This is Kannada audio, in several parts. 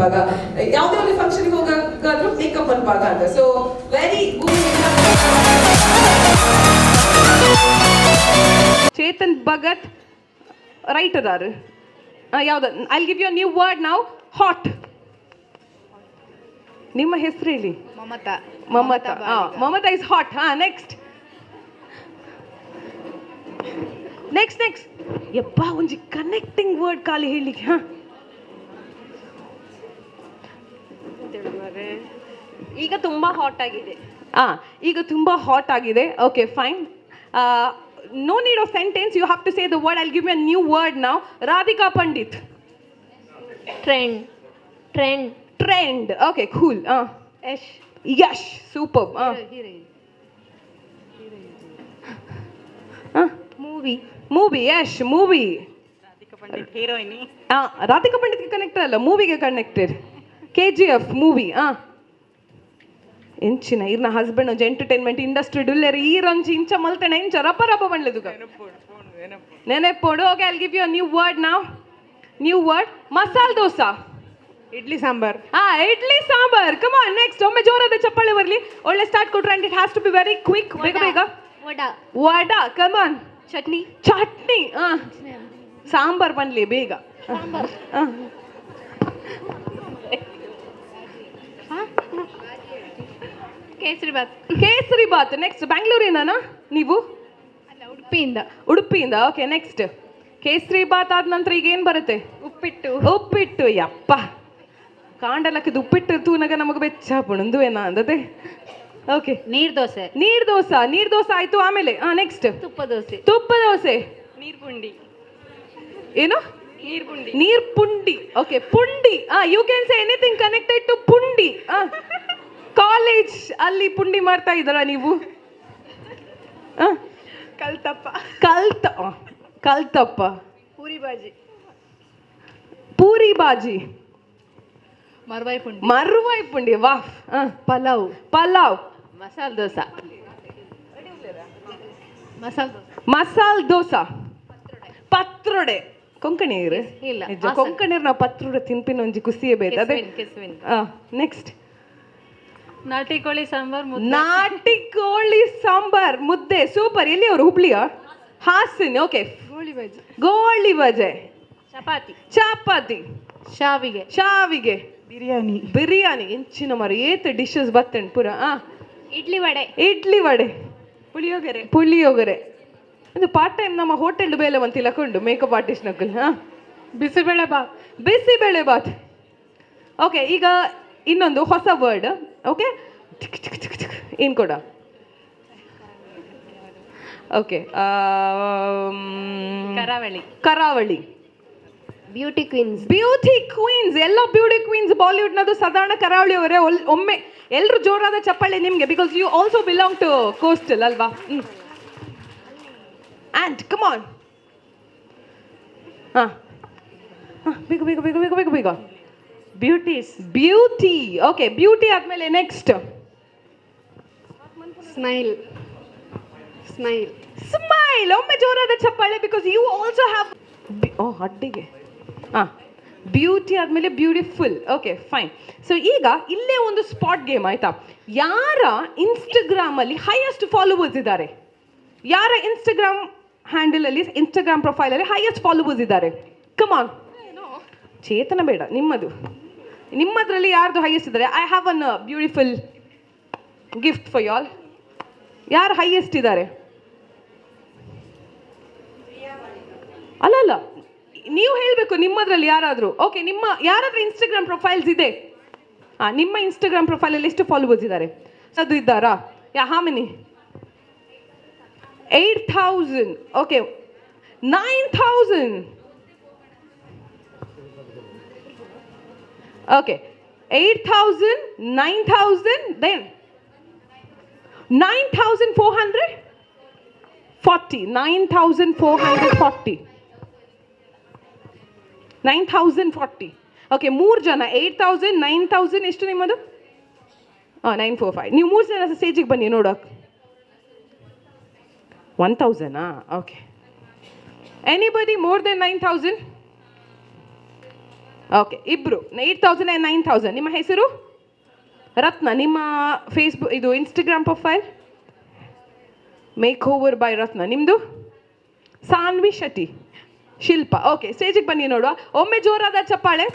ಭಾಗ, ಯಾವುದೇ ಒಂದು ಫಂಕ್ಷನ್ಗೆ ಹೋಗಾದ್ರೂ ಮೇಕಪ್ ಒಂದು ಭಾಗ ಅಂತ. So very Chetan Bhagat write ಅದಾರು. ಯಾವ್ದು? I give you new word ನಾವು. ಹಾಟ್. ನಿಮ್ಮ ಹೆಸರು ಹೇಳಿ. Mamata. Mamata. Mamata is hot. Next next next ಯಪ್ಪ ಒಂಜಿ ಕನೆಕ್ಟಿಂಗ್ ವರ್ಡ್ ಖಾಲಿ ಹೇಳಿಕ್ಕೆ. ಈಗ ತುಂಬಾ ಹಾಟ್ ಆಗಿದೆ. ಈಗ ತುಂಬಾ ಹಾಟ್ ಆಗಿದೆ. Okay fine. No need of sentence, you have to say the word. I'll give you a new word now. Radhika Pandit. Trend. Okay, cool. Yash. Superb. Movie. Yash. Movie. Radhika Pandit heroine. Radhika Pandit ke connected alla, movie ge connected. KGF movie. ಎಂಚಿನ ಇರ್ನ ಹಸ್ಬೆಂಡ್ ಒಂಜಿ ಎಂಟರ್ಟೈನ್ಮೆಂಟ್ ಇಂಡಸ್ಟ್ರಿ ಡುಲ್ಲೆರ್ ಈರೊಂಜಿ ಇಂಚ ಮಲ್ತೇನೆ ಇಂಚ ರಪ ರಪ ಬಂಡ್ಲೆದು ನೆನೆಪೋಡು. Okay, I give you a new word ನಾವ್. New word masala dosa. Idli sambar. Idli sambar. Come on, next. ಒಮ್ಮೆ ಜೋರಾದ ಚಪ್ಪಾಳೆ ಬರಲಿ. ಒಳ್ಳೆ ಸ್ಟಾರ್ಟ್ ಕೊಟ್ರೆ and it has to be very quick. ಬೇಗ ವಡ. Come on. ಚಟ್ನಿ. ಸಾಂಬಾರ್ ಬನ್ಲಿ ಬೇಗ. ಕೇಸರಿ ಬಾತ್. ನೆಕ್ಸ್ಟ್. ಬ್ಯಾಂಗ್ಳೂರಿನ ನೀವು? ಉಡುಪಿಯಿಂದ. Okay, next. ಕೇಸರಿ ಬಾತ್ ಆದ ನಂತರ ಈಗ ಏನ್ ಬರುತ್ತೆ? ಉಪ್ಪಿಟ್ಟು. ಯಪ್ಪ ಕಾಂಡಲಕ್ಕದು ಉಪ್ಪಿಟ್ಟು ತೂನಗ ನಮಗೆ ಬೆಚ್ಚಾಪುಣಂದು ಏನ ಅಂದತೆ. ಓಕೆ, ನೀರ್ ದೋಸೆ ಆಯ್ತು. ಆಮೇಲೆ ನೆಕ್ಸ್ಟ್ ತುಪ್ಪ ದೋಸೆ. ಏನು? ನೀರ್ ಪುಂಡಿ. ಓಕೆ, ಪುಂಡಿ. You can say anything connected to ಪುಂಡಿ. ಕಾಲೇಜ್ ಅಲ್ಲಿ ಪುಂಡಿ ಮಾಡ್ತಾ ಇದ್ದಾರ ನೀವು? ಕಲ್ತಪ್ಪ. ಪೂರಿ ಬಾಜಿ. ಮರ್ವಾಯಿ ಪುಂಡಿ. ವಾಹ್. ಪಲಾವ್. ಮಸಾಲ್ ದೋಸಾ. ಪತ್ರೊಡೆ. ಕೊಂಕಣಿಯರು ಇಲ್ಲ, ಕೊಂಕಣಿಯರು ನಾವು ಪತ್ರೊಡೆ ತಿನ್ಪಿನ ಒಂಜಿ ಖುಷಿಯೇ ಬೇರೆ. ಅದೇ ನೆಕ್ಸ್ಟ್. ನಾಟಿ ಕೋಳಿ ಸಾಂಬಾರ್ ಮುದ್ದೆ. ಸೂಪರ್. ಎಲ್ಲಿ ಅವರು? ಹುಬ್ಳಿಯ? ಹಾಸನ್. ಓಕೆ. ಗೋಳಿ ಬಜೆ. ಚಪಾತಿ. ಶಾವಿಗೆ. ಬಿರಿಯಾನಿ. ಎಂಚಿನ ಮರ ಏತ್ ಡಿಶಸ್ ಬತ್ತಂಡ್ ಪುರ. ಇಡ್ಲಿ ವಡೆ. ಪುಳಿಯೋಗರೆ. ಇದು ಪಾರ್ಟ್ ಟೈಮ್ ನಮ್ಮ ಹೋಟೆಲ್ ಬೇಲೆ ಒಂದು ತಿಳ್ಕೊಂಡು ಮೇಕಪ್ ಆರ್ಟಿಸ್ಟ್ ನಕಲ್. ಬಿಸಿಬೇಳೆ ಬಾತ್. ಓಕೆ, ಈಗ ಇನ್ನೊಂದು ಹೊಸ ವರ್ಡ್. ಓಕೆ, ಏನ್ ಕೊಡ? ಓಕೆ, ಕರಾವಳಿ. Beauty queens. ಎಲ್ಲ ಬ್ಯೂಟಿ ಕ್ವೀನ್ಸ್ ಬಾಲಿವುಡ್ ನದು ಸಾಧಾರಣ ಕರಾವಳಿ ಅವರೇ. ಒಮ್ಮೆ ಎಲ್ರು ಜೋರಾದ ಚಪ್ಪಾಳೆ ನಿಮ್ಗೆ, because you also belong to coastal ಅಲ್ವಾ? And come on. ಬೇಗ. ಬ್ಯೂಟಿ. ಓಕೆ, ಬ್ಯೂಟಿ ಆದ್ಮೇಲೆ ನೆಕ್ಸ್ಟ್. ಸ್ಮೈಲ್. ಒಮ್ಮೆ ಜೋರಾದ ಚಪ್ಪಾಳೆ, ಬಿಕಾಸ್ ಯು ಆಲ್ಸೋ ಹ್ಯಾವ್ ಅಡ್ಡಿಗೆ. ಬ್ಯೂಟಿ ಆದ್ಮೇಲೆ ಬ್ಯೂಟಿಫುಲ್. Okay fine. ಸೊ ಈಗ ಇಲ್ಲೇ ಒಂದು ಸ್ಪಾಟ್ ಗೇಮ್ ಆಯ್ತಾ? ಯಾರ ಇನ್ಸ್ಟಾಗ್ರಾಮ್ ಅಲ್ಲಿ ಹೈಯೆಸ್ಟ್ ಫಾಲೋವರ್ಸ್ ಇದ್ದಾರೆ? ಯಾರ ಇನ್ಸ್ಟಾಗ್ರಾಮ್ ಹ್ಯಾಂಡಲ್ ಅಲ್ಲಿ, ಇನ್ಸ್ಟಾಗ್ರಾಮ್ ಪ್ರೊಫೈಲ್ ಅಲ್ಲಿ ಹೈಯೆಸ್ಟ್ ಫಾಲೋವರ್ಸ್ ಇದ್ದಾರೆ? Come on. ಚೇತನ ಬೇಡ, ನಿಮ್ಮದ್ರಲ್ಲಿ ಯಾರ್ದು ಹೈಯೆಸ್ಟ್ ಇದ್ದಾರೆ? I have an beautiful gift for you all. ಯಾರು ಹೈಯೆಸ್ಟ್ ಇದ್ದಾರೆ? ಅಲ್ಲ, ನೀವು ಹೇಳಬೇಕು ನಿಮ್ಮದ್ರಲ್ಲಿ ಯಾರಾದರೂ. ಓಕೆ, ನಿಮ್ಮ ಯಾರಾದ್ರೂ ಇನ್ಸ್ಟಾಗ್ರಾಮ್ ಪ್ರೊಫೈಲ್ಸ್ ಇದೆ? ನಿಮ್ಮ ಇನ್ಸ್ಟಾಗ್ರಾಮ್ ಪ್ರೊಫೈಲ್ ಅಲ್ಲಿ ಎಷ್ಟು ಫಾಲೋವರ್ಸ್ ಇದ್ದಾರೆ? ಅದು ಇದ್ದಾರಾ? ಹಾ many? 8,000. Okay, 9,000. Okay, 8,000, 9,000, then 9,440. 9,040. Okay, 3 ಜನ. 8,000, 9,000. ಎಷ್ಟು ನಿಮ್ಮದು? 945. ನೀವು 3 ಜನ ಸ್ಟೇಜಿಗೆ ಬನ್ನಿ ನೋಡೋಕೆ. 1,000. Okay, anybody more than 9,000? Okay, ಇಬ್ಬರು 8,000 and 9,000. ನಿಮ್ಮ ಹೆಸರು? ರತ್ನ. ನಿಮ್ಮ ಫೇಸ್ಬುಕ್ ಇದು Instagram profile? Makeover by Ratna. ನಿಮ್ಮದು? ಸಾನ್ವಿ ಶೆಟ್ಟಿ. ಶಿಲ್ಪ. ಓಕೆ, ಸ್ಟೇಜಿಗೆ ಬನ್ನಿ ನೋಡುವ. ಒಮ್ಮೆ ಜೋರಾದ ಚಪ್ಪಾಳೆ.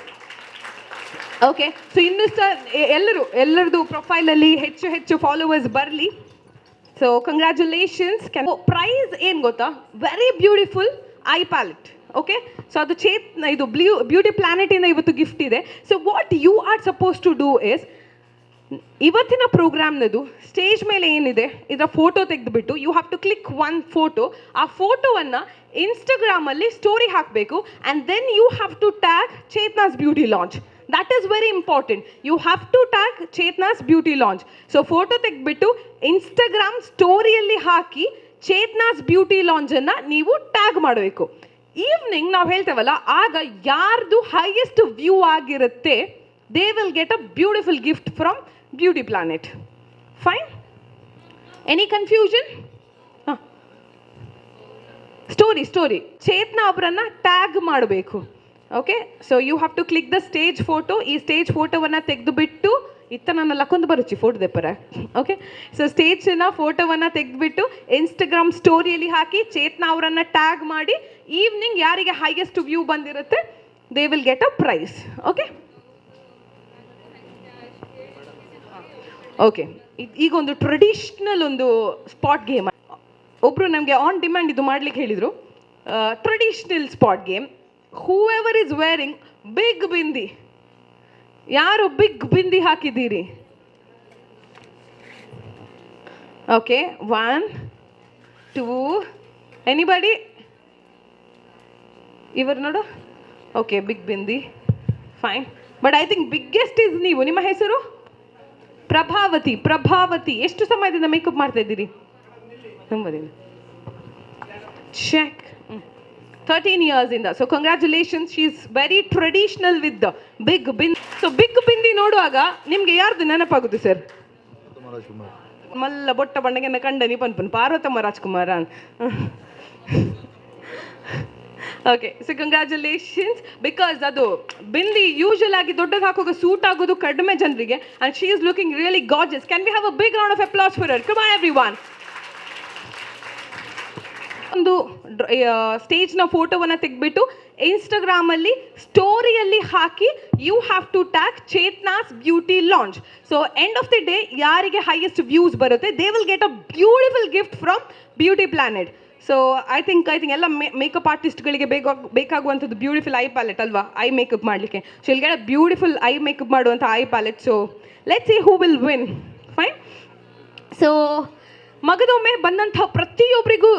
ಓಕೆ, ಸೊ ಇನ್ನಿಷ್ಟ ಎಲ್ಲರದು ಪ್ರೊಫೈಲಲ್ಲಿ ಹೆಚ್ಚು ಹೆಚ್ಚು ಫಾಲೋವರ್ಸ್ ಬರಲಿ. So congratulations. ಪ್ರೈಸ್ ಏನು ಗೊತ್ತಾ? Very beautiful eye palette. Okay, so ಅದು ಇದು ಬ್ಯೂಟಿ ಪ್ಲಾನೆಟಿಂದ ಇವತ್ತು ಗಿಫ್ಟ್ ಇದೆ. So what you are suppose to do is, ಇವತ್ತಿನ ಪ್ರೋಗ್ರಾಮ್ನದು ಸ್ಟೇಜ್ ಮೇಲೆ ಏನಿದೆ ಇದರ ಫೋಟೋ ತೆಗೆದುಬಿಟ್ಟು you have to click one photo. ಆ ಫೋಟೋವನ್ನು ಇನ್ಸ್ಟಾಗ್ರಾಮಲ್ಲಿ ಸ್ಟೋರಿ ಹಾಕಬೇಕು and then you have to tag Chetana's beauty launch. That is very important. You have to tag Chetana's beauty launch. So photo ತೆಗೆದುಬಿಟ್ಟು ಇನ್ಸ್ಟಾಗ್ರಾಮ್ ಸ್ಟೋರಿಯಲ್ಲಿ ಹಾಕಿ ಚೇತನಾಸ್ ಬ್ಯೂಟಿ ಲಾಂಚನ್ನು ನೀವು ಟ್ಯಾಗ್ ಮಾಡಬೇಕು. ಈವ್ನಿಂಗ್ ನಾವು ಹೇಳ್ತೇವಲ್ಲ, ಆಗ ಯಾರ್ದು ಹೈಯೆಸ್ಟ್ ವ್ಯೂ ಆಗಿರುತ್ತೆ they will get a beautiful gift from Beauty Planet. Fine? Any confusion? Story. Chetna ಅವರನ್ನ ಟ್ಯಾಗ್ ಮಾಡಬೇಕು. Okay, so you have to click the stage photo. ಈ ಸ್ಟೇಜ್ ಫೋಟೋವನ್ನು ತೆಗೆದುಬಿಟ್ಟು ನನ್ನ ಲಕ್ಕೊಂದು ಬರುಚಿ ಫೋಟೋ ದೆಪ್ಪರ. ಓಕೆ, ಸೊ ಸ್ಟೇಜ್ನ ಫೋಟೋವನ್ನು ತೆಗೆದುಬಿಟ್ಟು ಇನ್ಸ್ಟಾಗ್ರಾಮ್ ಸ್ಟೋರಿಯಲ್ಲಿ ಹಾಕಿ ಚೇತನಾ ಅವರನ್ನು ಟ್ಯಾಗ್ ಮಾಡಿ ಈವ್ನಿಂಗ್ ಯಾರಿಗೆ ಹೈಯೆಸ್ಟ್ ವ್ಯೂ ಬಂದಿರುತ್ತೆ they will get a prize. Okay okay, ಈಗ ಒಂದು ಟ್ರೆಡಿಷ್ನಲ್ ಒಂದು ಸ್ಪಾಟ್ ಗೇಮ್. ಒಬ್ಬರು ನಮಗೆ ಆನ್ ಡಿಮ್ಯಾಂಡ್ ಇದು ಮಾಡ್ಲಿಕ್ಕೆ ಹೇಳಿದರು. Traditional spot game. Whoever is wearing big bindi, ಯಾರು ಬಿಗ್ ಬಿಂದಿ ಹಾಕಿದ್ದೀರಿ? Okay, 1 2 anybody? ಇವರು ನೋಡು. Okay, big bindi. Fine, but I think biggest is ನೀವು. ನಿಮ್ಮ ಹೆಸರು? ಪ್ರಭಾವತಿ. ಎಷ್ಟು ಸಮಯದಿಂದ ಮೇಕಪ್ ಮಾಡ್ತಾ ಇದ್ದೀರಿ? ಚೆಕ್. 13 years ಇಂದ. So congratulations. She is very traditional with the big bindi. So big bindi ನೋಡುವಾಗ ನಿಮ್ಗೆ ಯಾರ್ದು ನೆನಪಾಗುತ್ತೆ ಸರ್? ಮಲ್ಲ ಬೊಟ್ಟ ಬಣ್ಣಗೆನ್ನ ಕಂಡನಿ ಪನ್ಪನ್ Parvatamma Rajkumar. Okay, so congratulations. Because ಅದು ಬಿಂದಿ ಯೂಶುವಲ್ ಆಗಿ ದೊಡ್ಡದು ಹಾಕುವಾಗ ಸೂಟ್ ಆಗೋದು ಕಡಿಮೆ ಜನರಿಗೆ, and she is looking really gorgeous. Can we have a big round of applause for her? Come on everyone. ಒಂದು ಸ್ಟೇಜ್ನ ಫೋಟೋವನ್ನು ತೆಗೆದ್ಬಿಟ್ಟು ಇನ್ಸ್ಟಾಗ್ರಾಮಲ್ಲಿ ಸ್ಟೋರಿಯಲ್ಲಿ ಹಾಕಿ you have to tag Chetana's beauty launch. So end of the day ಯಾರಿಗೆ ಹೈಯೆಸ್ಟ್ ವ್ಯೂಸ್ ಬರುತ್ತೆ they will get a beautiful gift from beauty planet. So I think ಎಲ್ಲ ಮೇಕಪ್ ಆರ್ಟಿಸ್ಟ್ಗಳಿಗೆ ಬೇಕಾಗುವಂಥದ್ದು ಬ್ಯೂಟಿಫುಲ್ ಐ ಪ್ಯಾಲೆಟ್ ಅಲ್ವಾ, ಐ ಮೇಕಪ್ ಮಾಡಲಿಕ್ಕೆ. ಸೊ ಇಲ್ಲಿ ಗೆಟ್ ಬ್ಯೂಟಿಫುಲ್ ಐ ಮೇಕಪ್ ಮಾಡುವಂಥ eye palette. So let's see who will win. Fine. So ಮಗದೊಮ್ಮೆ ಬಂದಂಥ ಪ್ರತಿಯೊಬ್ಬರಿಗೂ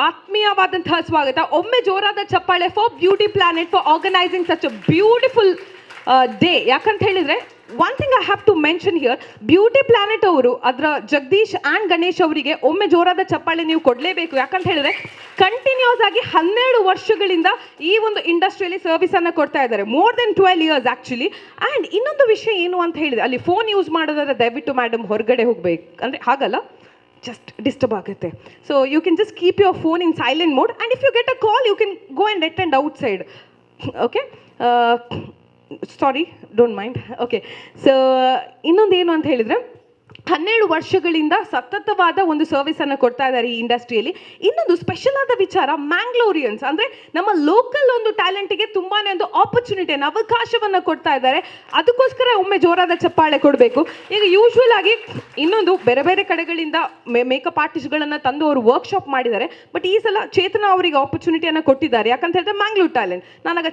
ಆತ್ಮೀಯವಾದಂತಹ ಸ್ವಾಗತ. ಒಮ್ಮೆ ಜೋರಾದ ಚಪ್ಪಾಳೆ for beauty planet for organising such a beautiful day. ಯಾಕಂತ ಹೇಳಿದರೆ one thing I have to mention here, beauty planet ಅವರು ಅದರ ಜಗದೀಶ್ ಆ್ಯಂಡ್ ಗಣೇಶ್ ಅವರಿಗೆ ಒಮ್ಮೆ ಜೋರಾದ ಚಪ್ಪಾಳೆ ನೀವು ಕೊಡಲೇಬೇಕು. ಯಾಕಂತ ಹೇಳಿದ್ರೆ ಕಂಟಿನ್ಯೂಸ್ ಆಗಿ 12 ವರ್ಷಗಳಿಂದ ಈ ಒಂದು ಇಂಡಸ್ಟ್ರಿಯಲ್ಲಿ ಸರ್ವಿಸನ್ನು ಕೊಡ್ತಾ ಇದ್ದಾರೆ. More than 12 years actually. And ಇನ್ನೊಂದು ವಿಷಯ ಏನು ಅಂತ ಹೇಳಿದರೆ, ಅಲ್ಲಿ ಫೋನ್ ಯೂಸ್ ಮಾಡೋದಾದ್ರೆ ದಯವಿಟ್ಟು ಮೇಡಮ್ ಹೊರಗಡೆ ಹೋಗಬೇಕು, ಅಂದರೆ ಹಾಗಲ್ಲ, just disturb ಆಗುತ್ತೆ. So you can just keep your phone in silent mode, and if you get a call you can go and attend outside. Okay, sorry, don't mind. Okay, so ಇನ್ನೊಂದು ಏನು ಅಂತ ಹೇಳಿದರೆ 12 ವರ್ಷಗಳಿಂದ ಸತತವಾದ ಒಂದು ಸರ್ವಿಸನ್ನು ಕೊಡ್ತಾ ಇದ್ದಾರೆ ಈ ಇಂಡಸ್ಟ್ರಿಯಲ್ಲಿ. ಇನ್ನೊಂದು ಸ್ಪೆಷಲ್ ಆದ ವಿಚಾರ, ಮ್ಯಾಂಗ್ಲೋರಿಯನ್ಸ್ ಅಂದರೆ ನಮ್ಮ ಲೋಕಲ್ ಒಂದು ಟ್ಯಾಲೆಂಟಿಗೆ ತುಂಬಾ ಒಂದು ಆಪರ್ಚುನಿಟಿಯನ್ನು, ಅವಕಾಶವನ್ನು ಕೊಡ್ತಾ ಇದ್ದಾರೆ. ಅದಕ್ಕೋಸ್ಕರ ಒಮ್ಮೆ ಜೋರಾದ ಚಪ್ಪಾಳೆ ಕೊಡಬೇಕು. ಈಗ ಯೂಶ್ವಲ್ ಆಗಿ ಇನ್ನೊಂದು ಬೇರೆ ಬೇರೆ ಕಡೆಗಳಿಂದ ಮೇಕಪ್ ಆರ್ಟಿಸ್ಟ್ಗಳನ್ನು ತಂದು ಅವರು ವರ್ಕ್ಶಾಪ್ ಮಾಡಿದ್ದಾರೆ. ಬಟ್ ಈ ಸಲ ಚೇತನಾ ಅವರಿಗೆ ಆಪರ್ಚುನಿಟಿಯನ್ನು ಕೊಟ್ಟಿದ್ದಾರೆ. ಯಾಕಂತ ಹೇಳಿದ್ರೆ ಮ್ಯಾಂಗ್ಳೂರ್ ಟ್ಯಾಲೆಂಟ್. ನಾನಾಗ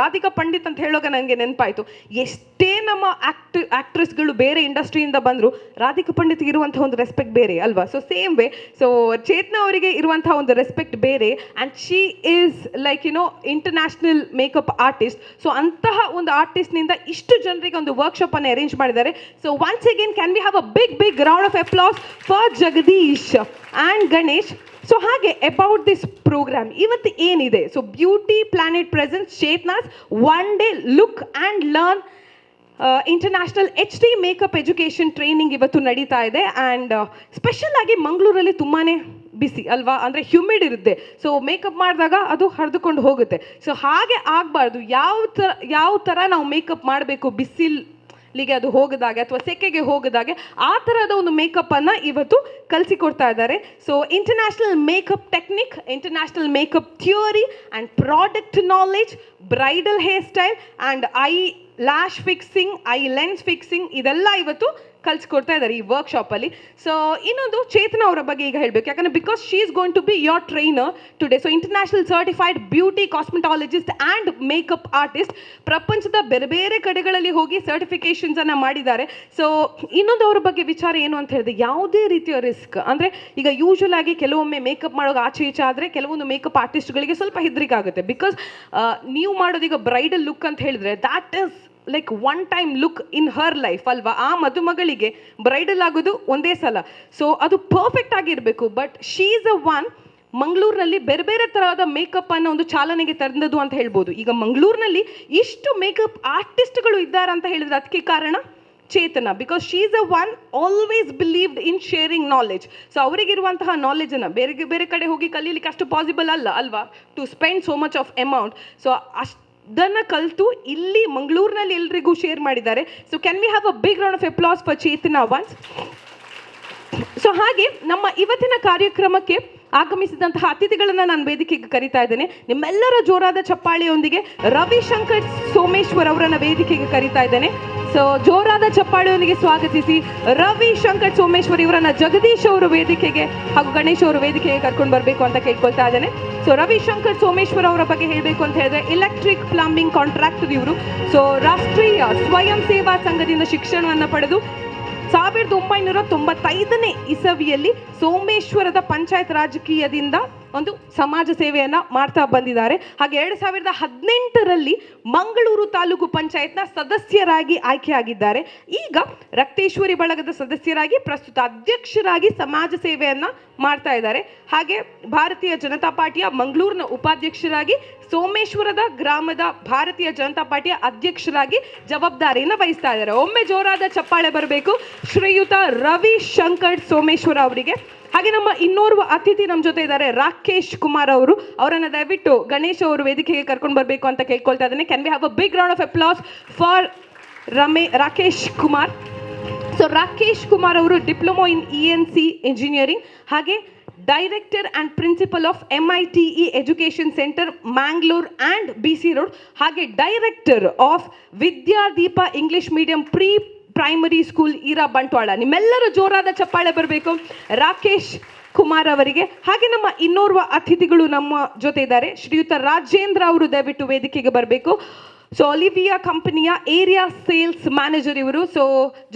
ರಾಧಿಕಾ ಪಂಡಿತ್ ಅಂತ ಹೇಳುವಾಗ ನನಗೆ ನೆನಪಾಯಿತು, ಎಷ್ಟೇ ನಮ್ಮ ಆಕ್ಟ್ರೆಸ್ಗಳು ಬೇರೆ ಇಂಡಸ್ಟ್ರಿಯಿಂದ ಬಂದರು, ರಾಧಿಕಾ ಪಂಡಿತ್ ಇರುವಂತಹ ಒಂದು ರೆಸ್ಪೆಕ್ಟ್ ಬೇರೆ ಅಲ್ವಾ. So same way, so Chetana ಅವರಿಗೆ ಇರುವಂತಹ ಒಂದು ರೆಸ್ಪೆಕ್ಟ್ ಬೇರೆ. And she is like international makeup artist. So ಅಂತಹ ಒಂದು ಆರ್ಟಿಸ್ಟ್ನಿಂದ ಇಷ್ಟು ಜನರಿಗೆ ಒಂದು ವರ್ಕ್ಶಾಪ್ ಅನ್ನು ಅರೇಂಜ್ ಮಾಡಿದ್ದಾರೆ. So once again can we have a big round of applause for Jagadish and Ganesh. So ಹಾಗೆ ಅಬೌಟ್ ದಿಸ್ ಪ್ರೋಗ್ರಾಮ್ ಇವತ್ತು ಏನಿದೆ, so beauty planet presents Chetana's one day look and learn international HD makeup education training ಇವತ್ತು ನಡೀತಾ ಇದೆ. ಆ್ಯಂಡ್ ಸ್ಪೆಷಲ್ ಆಗಿ ಮಂಗಳೂರಲ್ಲಿ ತುಂಬಾ ಬಿಸಿ ಅಲ್ವಾ, ಅಂದರೆ ಹ್ಯೂಮಿಡ್ ಇರುತ್ತೆ. ಸೊ ಮೇಕಪ್ ಮಾಡಿದಾಗ ಅದು ಹರಿದುಕೊಂಡು ಹೋಗುತ್ತೆ. ಸೊ ಹಾಗೆ ಆಗಬಾರ್ದು. ಯಾವ ಥರ ನಾವು ಮೇಕಪ್ ಮಾಡಬೇಕು ಬಿಸಿಲಿಗೆ ಅದು ಹೋಗದಾಗೆ ಅಥವಾ ಸೆಕೆಗೆ ಹೋಗದಾಗೆ, ಆ ಥರದ ಒಂದು ಮೇಕಪ್ಪನ್ನು ಇವತ್ತು ಕಲಿಸಿಕೊಡ್ತಾ ಇದ್ದಾರೆ. So international makeup technique, international makeup theory and product knowledge, bridal hair style and I lash fixing, I lens fixing, ಇದೆಲ್ಲ ಇವತ್ತು ಕಲಿಸ್ಕೊಡ್ತಾ ಇದ್ದಾರೆ ಈ ವರ್ಕ್ಶಾಪಲ್ಲಿ. ಸೊ ಇನ್ನೊಂದು ಚೇತನ ಅವರ ಬಗ್ಗೆ ಈಗ ಹೇಳಬೇಕು, ಯಾಕಂದರೆ because she is going to be your trainer today. So international certified beauty cosmetologist and makeup artist, ಪ್ರಪಂಚದ ಬೇರೆ ಬೇರೆ ಕಡೆಗಳಲ್ಲಿ ಹೋಗಿ ಸರ್ಟಿಫಿಕೇಷನ್ಸನ್ನು ಮಾಡಿದ್ದಾರೆ. ಸೊ ಇನ್ನೊಂದು ಅವ್ರ ಬಗ್ಗೆ ವಿಚಾರ ಏನು ಅಂತ ಹೇಳಿದ್ರೆ, ಯಾವುದೇ ರೀತಿಯ ರಿಸ್ಕ್, ಅಂದರೆ ಈಗ ಯೂಶುವಲ್ ಆಗಿ ಕೆಲವೊಮ್ಮೆ ಮೇಕಪ್ ಮಾಡೋಕೆ ಆಚೆ ಈಚೆ ಆದರೆ ಕೆಲವೊಂದು ಮೇಕಪ್ ಆರ್ಟಿಸ್ಟ್ಗಳಿಗೆ ಸ್ವಲ್ಪ ಹೆದರಿಕೆ ಆಗುತ್ತೆ. ಬಿಕಾಸ್ ನೀವು ಮಾಡೋದೀಗ ಬ್ರೈಡಲ್ ಲುಕ್ ಅಂತ ಹೇಳಿದ್ರೆ that is like one time look in her life ಅಲ್ವಾ. ಆ ಮದುಮಗಳಿಗೆ ಬ್ರೈಡಲ್ ಆಗೋದು ಒಂದೇ ಸಲ. ಸೊ ಅದು ಪರ್ಫೆಕ್ಟ್ ಆಗಿರಬೇಕು. But she is a one ಮಂಗಳೂರಿನಲ್ಲಿ ಬೇರೆ ಬೇರೆ ಥರದ ಮೇಕಪ್ಪನ್ನು ಒಂದು ಚಾಲನೆಗೆ ತಂದದ್ದು ಅಂತ ಹೇಳ್ಬೋದು. ಈಗ ಮಂಗಳೂರಿನಲ್ಲಿ ಇಷ್ಟು ಮೇಕಪ್ ಆರ್ಟಿಸ್ಟ್ಗಳು ಇದ್ದಾರೆ ಅಂತ ಹೇಳಿದ್ರೆ ಅದಕ್ಕೆ ಕಾರಣ Chethana, because she is a one always believed in sharing knowledge. So ಅವರಿಗಿರುವಂತಹ ನಾಲೆಜನ್ನು ಬೇರೆ ಕಡೆ ಹೋಗಿ ಕಲೀಲಿಕ್ಕೆ ಅಷ್ಟು ಪಾಸಿಬಲ್ ಅಲ್ವಾ, to spend so much of amount. So ಅದನ್ನು ಕಲಿತು ಇಲ್ಲಿ ಮಂಗಳೂರಿನಲ್ಲಿ ಎಲ್ರಿಗೂ ಶೇರ್ ಮಾಡಿದ್ದಾರೆ. So can we have a big round of applause for Chethana once. So ಹಾಗೆ ನಮ್ಮ ಇವತ್ತಿನ ಕಾರ್ಯಕ್ರಮಕ್ಕೆ ಆಗಮಿಸಿದಂತಹ ಅತಿಥಿಗಳನ್ನು ನಾನು ವೇದಿಕೆಗೆ ಕರೀತಾ ಇದ್ದೇನೆ. ನಿಮ್ಮೆಲ್ಲರ ಜೋರಾದ ಚಪ್ಪಾಳೆಯೊಂದಿಗೆ ರವಿಶಂಕರ್ ಸೋಮೇಶ್ವರ್ ಅವರನ್ನು ವೇದಿಕೆಗೆ ಕರೀತಾ ಇದ್ದೇನೆ. ಸೊ ಜೋರಾದ ಚಪ್ಪಾಳೆಯೊಂದಿಗೆ ಸ್ವಾಗತಿಸಿ ರವಿಶಂಕರ್ ಸೋಮೇಶ್ವರ್ ಇವರನ್ನ ಜಗದೀಶ್ ಅವರು ವೇದಿಕೆಗೆ ಹಾಗೂ ಗಣೇಶ್ ಅವರು ವೇದಿಕೆಗೆ ಕರ್ಕೊಂಡು ಬರಬೇಕು ಅಂತ ಕೇಳ್ಕೊಳ್ತಾ ಇದ್ದೇನೆ. ಸೊ ರವಿಶಂಕರ್ ಸೋಮೇಶ್ವರ್ ಅವರ ಬಗ್ಗೆ ಹೇಳಬೇಕು ಅಂತ ಹೇಳಿದ್ರೆ, ಎಲೆಕ್ಟ್ರಿಕ್ ಪ್ಲಂಬಿಂಗ್ ಕಾಂಟ್ರಾಕ್ಟರ್ ಇವರು. ಸೊ ರಾಷ್ಟ್ರೀಯ ಸ್ವಯಂ ಸೇವಾ ಸಂಘದಿಂದ ಶಿಕ್ಷಣವನ್ನು ಪಡೆದು 1995ನೇ ಇಸವಿಯಲ್ಲಿ ಸೋಮೇಶ್ವರದ ಪಂಚಾಯತ್ ರಾಜಕೀಯದಿಂದ ಒಂದು ಸಮಾಜ ಸೇವೆಯನ್ನು ಮಾಡ್ತಾ ಬಂದಿದ್ದಾರೆ. ಹಾಗೆ 2018ರಲ್ಲಿ ಮಂಗಳೂರು ತಾಲೂಕು ಪಂಚಾಯತ್ನ ಸದಸ್ಯರಾಗಿ ಆಯ್ಕೆಯಾಗಿದ್ದಾರೆ. ಈಗ ರಕ್ತೇಶ್ವರಿ ಬಳಗದ ಸದಸ್ಯರಾಗಿ ಪ್ರಸ್ತುತ ಅಧ್ಯಕ್ಷರಾಗಿ ಸಮಾಜ ಸೇವೆಯನ್ನು ಮಾಡ್ತಾ ಇದ್ದಾರೆ. ಹಾಗೆ ಭಾರತೀಯ ಜನತಾ ಪಾರ್ಟಿಯ ಮಂಗಳೂರಿನ ಉಪಾಧ್ಯಕ್ಷರಾಗಿ, ಸೋಮೇಶ್ವರದ ಗ್ರಾಮದ ಭಾರತೀಯ ಜನತಾ ಪಾರ್ಟಿಯ ಅಧ್ಯಕ್ಷರಾಗಿ ಜವಾಬ್ದಾರಿಯನ್ನು ವಹಿಸ್ತಾ ಇದ್ದಾರೆ. ಒಮ್ಮೆ ಜೋರಾದ ಚಪ್ಪಾಳೆ ಬರಬೇಕು ಶ್ರೀಯುತ ರವಿಶಂಕರ್ ಸೋಮೇಶ್ವರ ಅವರಿಗೆ. ಹಾಗೆ ನಮ್ಮ ಇನ್ನೋರ್ವ ಅತಿಥಿ ನಮ್ಮ ಜೊತೆ ಇದ್ದಾರೆ, ರಾಕೇಶ್ ಕುಮಾರ್ ಅವರು. ಅವರನ್ನು ದಯವಿಟ್ಟು ಗಣೇಶ್ ಅವರು ವೇದಿಕೆಗೆ ಕರ್ಕೊಂಡು ಬರಬೇಕು ಅಂತ ಕೇಳ್ಕೊಳ್ತಾ ಇದ್ದೇನೆ. Can we have a big round of applause for Rakesh Kumar. So Rakesh Kumar ಅವರು ಡಿಪ್ಲೊಮೊ ಇನ್ ENC ಇಂಜಿನಿಯರಿಂಗ್, ಹಾಗೆ director and principal of MITE education centre Mangalore and BC road, ಹಾಗೆ director of Vidyadeepa English medium pre primary school Ira Bantwal. ನಿಮ್ಮೆಲ್ಲರ ಜೋರಾದ ಚಪ್ಪಾಳೆ ಬರಬೇಕು ರಾಕೇಶ್ ಕುಮಾರ್ ಅವರಿಗೆ. ಹಾಗೆ ನಮ್ಮ ಇನ್ನೋರ್ವ ಅತಿಥಿಗಳು ನಮ್ಮ ಜೊತೆ ಇದ್ದಾರೆ, ಶ್ರೀಯುತ ರಾಜೇಂದ್ರ ಅವರು ದಯವಿಟ್ಟು ವೇದಿಕೆಗೆ ಬರಬೇಕು. ಸೊ ಒಲಿವಿಯಾ ಕಂಪನಿಯ ಏರಿಯಾ ಸೇಲ್ಸ್ ಮ್ಯಾನೇಜರ್ ಇವರು. ಸೊ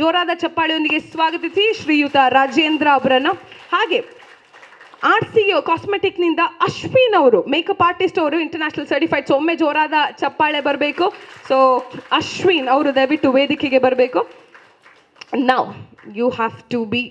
ಜೋರಾದ ಚಪ್ಪಾಳೆಯೊಂದಿಗೆ ಸ್ವಾಗತಿಸಿ ಶ್ರೀಯುತ ರಾಜೇಂದ್ರ ಅವರನ್ನು. ಹಾಗೆ RCO ಕಾಸ್ಮೆಟಿಕ್ನಿಂದ ಅಶ್ವಿನ್ ಅವರು, ಮೇಕಪ್ ಆರ್ಟಿಸ್ಟ್ ಅವರು, ಇಂಟರ್ನ್ಯಾಷನಲ್ ಸರ್ಟಿಫೈಡ್. ಸೊ ಒಮ್ಮೆ ಜೋರಾದ ಚಪ್ಪಾಳೆ ಬರಬೇಕು. ಸೊ ಅಶ್ವಿನ್ ಅವರು ದಯವಿಟ್ಟು ವೇದಿಕೆಗೆ ಬರಬೇಕು. Now you have to be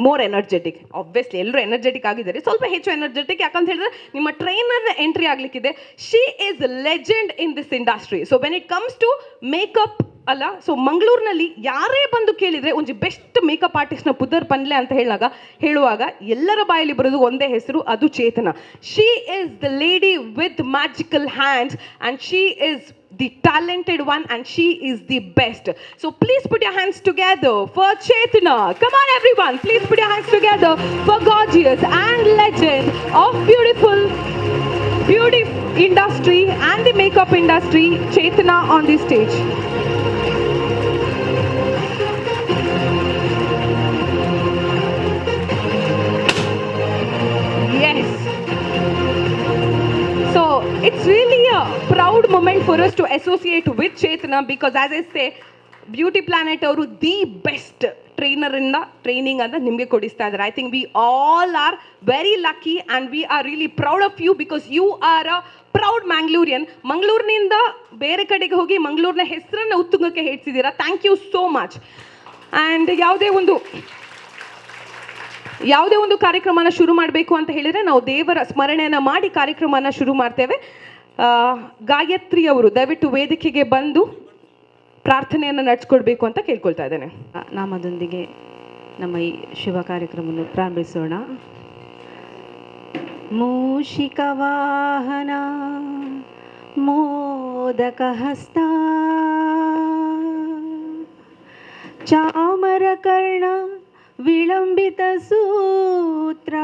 more energetic. Obviously ಎಲ್ಲರೂ ಎನರ್ಜೆಟಿಕ್ ಆಗಿದ್ದಾರೆ, ಸ್ವಲ್ಪ ಹೆಚ್ಚು ಎನರ್ಜೆಟಿಕ್. ಯಾಕಂತ ಹೇಳಿದ್ರೆ ನಿಮ್ಮ ಟ್ರೈನರ್ನ ಎಂಟ್ರಿ ಆಗಲಿಕ್ಕಿದೆ. She is legend in this industry. So when it comes to makeup ಅಲ್ಲ, ಸೊ ಮಂಗಳೂರಿನಲ್ಲಿ ಯಾರೇ ಬಂದು ಕೇಳಿದರೆ ಒಂಜಿ ಬೆಸ್ಟ್ ಮೇಕಪ್ ಆರ್ಟಿಸ್ಟ್ನ ಪುದರ್ ಪನ್ಲೆ ಅಂತ ಹೇಳುವಾಗ ಎಲ್ಲರ ಬಾಯಲ್ಲಿ ಬರೋದು ಒಂದೇ ಹೆಸರು, ಅದು Chethana. She is the lady with magical hands and she is the talented one and she is the best. So please put your hands together for Chetana. Come on everyone, please put your hands together for gorgeous and legend of beauty industry and the makeup industry, Chetana on the stage. Yes. So it's really a proud moment for us to associate with Chetana, because as I say, Beauty planet ಅವರು ದಿ ಬೆಸ್ಟ್ ಟ್ರೈನರಿಂದ ಟ್ರೈನಿಂಗ್ ಅಂತ ನಿಮಗೆ ಕೊಡಿಸ್ತಾ ಇದ್ದಾರೆ. I think we all are very lucky and we are really proud of you, because you are a proud Mangalorean. ಮಂಗಳೂರಿನಿಂದ ಬೇರೆ ಕಡೆಗೆ ಹೋಗಿ ಮಂಗಳೂರಿನ ಹೆಸರನ್ನು ಉತ್ತುಂಗಕ್ಕೆ ಹೆಚ್ಚಿದ್ದೀರಾ. Thank you so much. And ಯಾವುದೇ ಒಂದು ಕಾರ್ಯಕ್ರಮನ ಶುರು ಮಾಡಬೇಕು ಅಂತ ಹೇಳಿದರೆ ನಾವು ದೇವರ ಸ್ಮರಣೆಯನ್ನು ಮಾಡಿ ಕಾರ್ಯಕ್ರಮನ ಶುರು ಮಾಡ್ತೇವೆ. ಗಾಯತ್ರಿ ಅವರು ದಯವಿಟ್ಟು ವೇದಿಕೆಗೆ ಬಂದು ಪ್ರಾರ್ಥನೆಯನ್ನು ನಡೆಸ್ಕೊಡ್ಬೇಕು ಅಂತ ಕೇಳ್ಕೊಳ್ತಾ ಇದ್ದೇನೆ. ನಾಮದೊಂದಿಗೆ ನಮ್ಮ ಈ ಶುಭ ಕಾರ್ಯಕ್ರಮವನ್ನು ಪ್ರಾರಂಭಿಸೋಣ. ಮೂಷಿಕವಾಹನ ಮೋದಕಹಸ್ತ ಚಾಮರಕರ್ಣ ವಿಳಂಬಿತ ಸೂತ್ರ